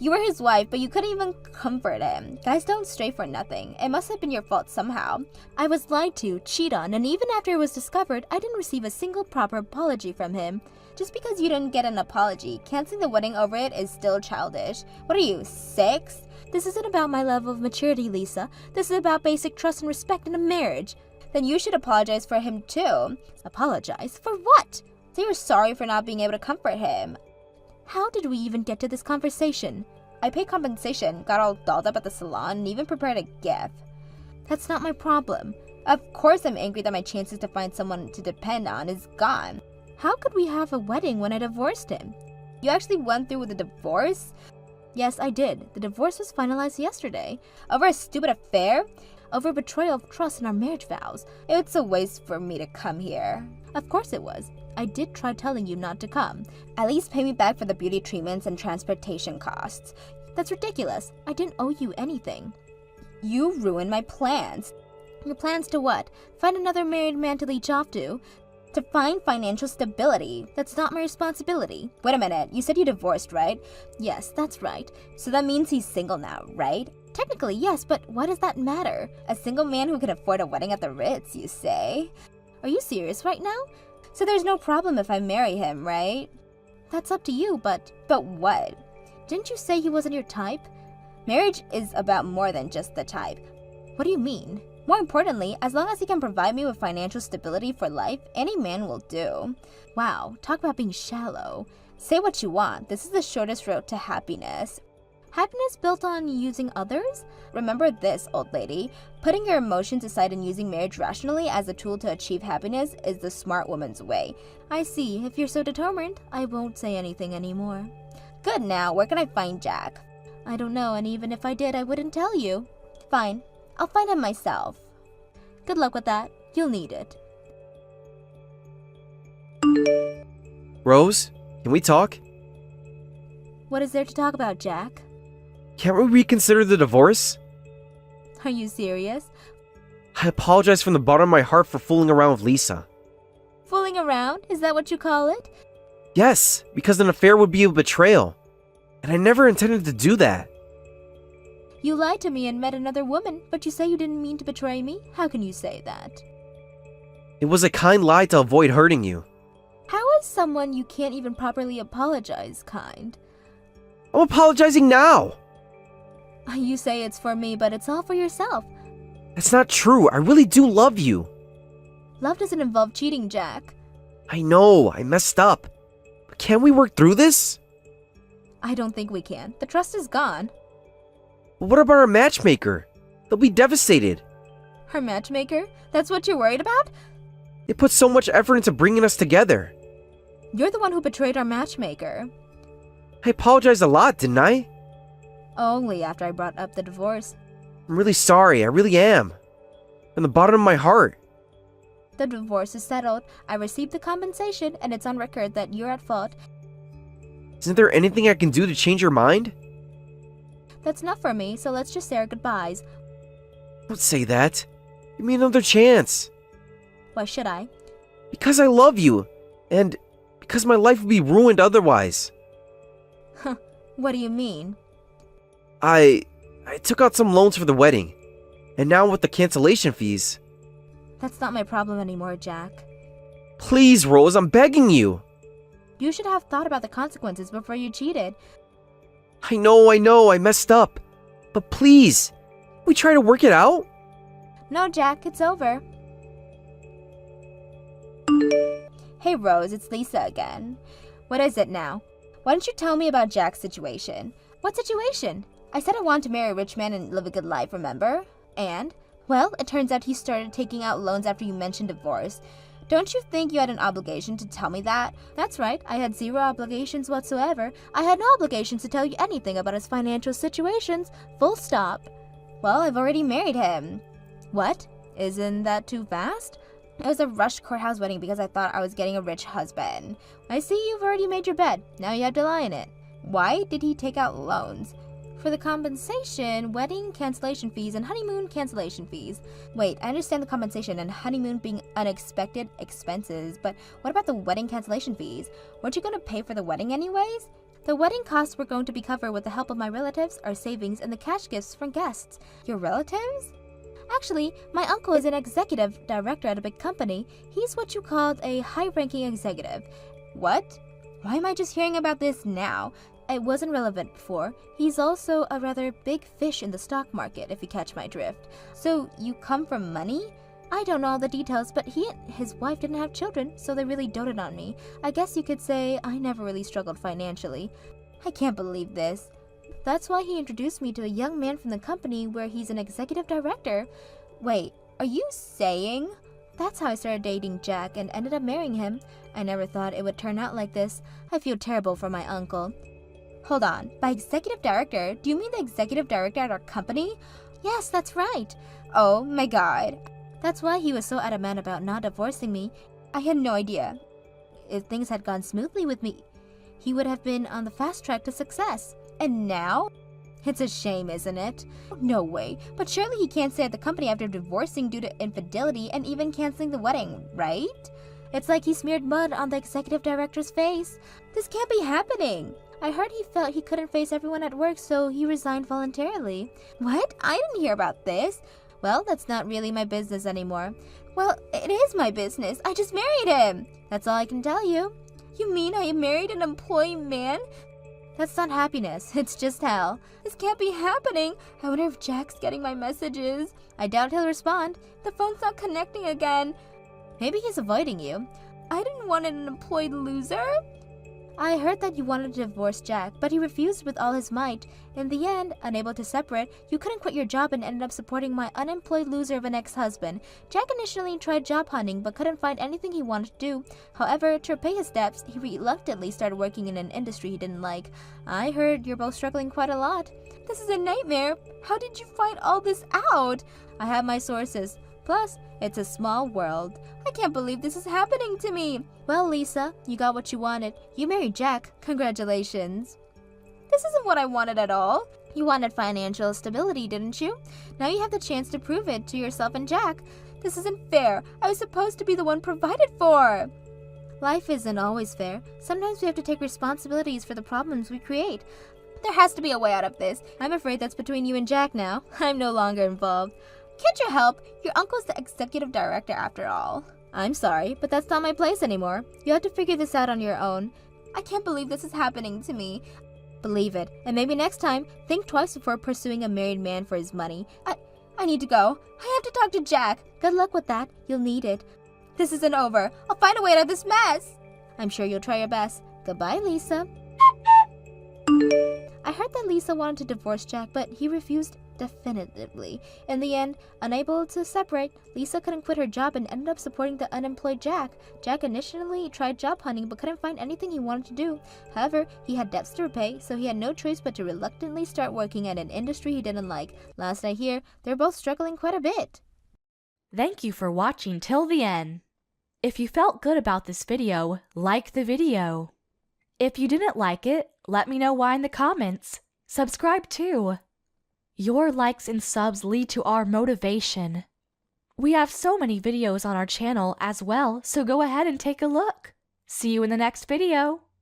You were his wife, but you couldn't even comfort him. Guys don't stray for nothing. It must have been your fault somehow. I was lied to, cheated on, and even after it was discovered, I didn't receive a single proper apology from him. Just because you didn't get an apology, canceling the wedding over it is still childish. What are you, 6? This isn't about my level of maturity, Lisa. This is about basic trust and respect in a marriage. Then you should apologize for him too. Apologize? For what? Say you're sorry for not being able to comfort him. How did we even get to this conversation? I paid compensation, got all dolled up at the salon, and even prepared a gift. That's not my problem. Of course I'm angry that my chances to find someone to depend on is gone. How could we have a wedding when I divorced him? You actually went through with the divorce? Yes, I did. The divorce was finalized yesterday. Over a stupid affair? Over betrayal of trust in our marriage vows. It's a waste for me to come here. Of course it was. I did try telling you not to come. At least pay me back for the beauty treatments and transportation costs. That's ridiculous. I didn't owe you anything. You ruined my plans. Your plans to what? Find another married man to leech off to? To find financial stability. That's not my responsibility. Wait a minute, you said you divorced, right? Yes, that's right. So that means he's single now, right? Technically, yes, but why does that matter? A single man who can afford a wedding at the Ritz, you say? Are you serious right now? So there's no problem if I marry him, right? That's up to you, but what? Didn't you say he wasn't your type? Marriage is about more than just the type. What do you mean? More importantly, as long as he can provide me with financial stability for life, any man will do. Wow, talk about being shallow. Say what you want. This is the shortest road to happiness. Happiness built on using others? Remember this, old lady. Putting your emotions aside and using marriage rationally as a tool to achieve happiness is the smart woman's way. I see. If you're so determined, I won't say anything anymore. Good now, where can I find Jack? I don't know, and even if I did, I wouldn't tell you. Fine, I'll find him myself. Good luck with that. You'll need it. Rose, can we talk? What is there to talk about, Jack? Can't we reconsider the divorce? Are you serious? I apologize from the bottom of my heart for fooling around with Lisa. Fooling around? Is that what you call it? Yes, because an affair would be a betrayal. And I never intended to do that. You lied to me and met another woman, but you say you didn't mean to betray me? How can you say that? It was a kind lie to avoid hurting you. How is someone you can't even properly apologize kind? I'm apologizing now. You say it's for me, but it's all for yourself. That's not true. I really do love you. Love doesn't involve cheating, Jack. I know, I messed up. But can't we work through this? I don't think we can. The trust is gone. But what about our matchmaker? They'll be devastated. Her matchmaker? That's what you're worried about? They put so much effort into bringing us together. You're the one who betrayed our matchmaker. I apologized a lot, didn't I? Only after I brought up the divorce. I'm really sorry, I really am. From the bottom of my heart. The divorce is settled. I received the compensation, and it's on record that you're at fault. Isn't there anything I can do to change your mind? That's enough for me, so let's just say our goodbyes. Don't say that. Give me another chance. Why should I? Because I love you. And because my life would be ruined otherwise. What do you mean? I took out some loans for the wedding. And now with the cancellation fees. That's not my problem anymore, Jack. Please, Rose, I'm begging you. You should have thought about the consequences before you cheated. I know, I messed up. But please, we try to work it out? No, Jack, it's over. Hey, Rose, it's Lisa again. What is it now? Why don't you tell me about Jack's situation? What situation? I said I wanted to marry a rich man and live a good life, remember? And, well, it turns out he started taking out loans after you mentioned divorce. Don't you think you had an obligation to tell me that? That's right, I had zero obligations whatsoever. I had no obligations to tell you anything about his financial situations. Full stop. Well, I've already married him. What? Isn't that too fast? It was a rushed courthouse wedding because I thought I was getting a rich husband. I see you've already made your bed. Now you have to lie in it. Why did he take out loans? For the compensation, wedding cancellation fees, and honeymoon cancellation fees. Wait, I understand the compensation and honeymoon being unexpected expenses, but what about the wedding cancellation fees? Weren't you going to pay for the wedding anyways? The wedding costs were going to be covered with the help of my relatives, our savings, and the cash gifts from guests. Your relatives? Actually, my uncle is an executive director at a big company. He's what you called a high-ranking executive. What? Why am I just hearing about this now? It wasn't relevant before. He's also a rather big fish in the stock market, if you catch my drift. So, you come from money? I don't know all the details, but he and his wife didn't have children, so they really doted on me. I guess you could say I never really struggled financially. I can't believe this. That's why he introduced me to a young man from the company where he's an executive director. Wait, are you saying? That's how I started dating Jack and ended up marrying him. I never thought it would turn out like this. I feel terrible for my uncle. Hold on, by executive director, do you mean the executive director at our company? Yes, that's right. Oh my god. That's why he was so adamant about not divorcing me. I had no idea. If things had gone smoothly with me, he would have been on the fast track to success. And now? It's a shame, isn't it? No way. But surely he can't stay at the company after divorcing due to infidelity and even canceling the wedding, right? It's like he smeared mud on the executive director's face. This can't be happening. I heard he felt he couldn't face everyone at work, so he resigned voluntarily. What? I didn't hear about this. Well, that's not really my business anymore. Well, it is my business. I just married him. That's all I can tell you. You mean I married an employee man? That's not happiness. It's just hell. This can't be happening. I wonder if Jack's getting my messages. I doubt he'll respond. The phone's not connecting again. Maybe he's avoiding you. I didn't want an employed loser. I heard that you wanted to divorce Jack, but he refused with all his might. In the end, unable to separate, you couldn't quit your job and ended up supporting my unemployed loser of an ex-husband. Jack initially tried job hunting, but couldn't find anything he wanted to do. However, to repay his debts, he reluctantly started working in an industry he didn't like. I heard you're both struggling quite a lot. This is a nightmare. How did you find all this out? I have my sources. Plus, it's a small world. I can't believe this is happening to me. Well, Lisa, you got what you wanted. You married Jack. Congratulations. This isn't what I wanted at all. You wanted financial stability, didn't you? Now you have the chance to prove it to yourself and Jack. This isn't fair. I was supposed to be the one provided for. Life isn't always fair. Sometimes we have to take responsibilities for the problems we create. There has to be a way out of this. I'm afraid that's between you and Jack now. I'm no longer involved. Can't you help? Your uncle's the executive director after all. I'm sorry, but that's not my place anymore. You have to figure this out on your own. I can't believe this is happening to me. Believe it, and maybe next time, think twice before pursuing a married man for his money. I need to go. I have to talk to Jack. Good luck with that. You'll need it. This isn't over. I'll find a way out of this mess. I'm sure you'll try your best. Goodbye, Lisa. I heard that Lisa wanted to divorce Jack, but he refused definitively. In the end, unable to separate, Lisa couldn't quit her job and ended up supporting the unemployed Jack. Jack initially tried job hunting but couldn't find anything he wanted to do. However, he had debts to repay, so he had no choice but to reluctantly start working at an industry he didn't like. Last I hear, they're both struggling quite a bit. Thank you for watching till the end. If you felt good about this video, like the video. If you didn't like it, let me know why in the comments. Subscribe too. Your likes and subs lead to our motivation. We have so many videos on our channel as well, so go ahead and take a look. See you in the next video.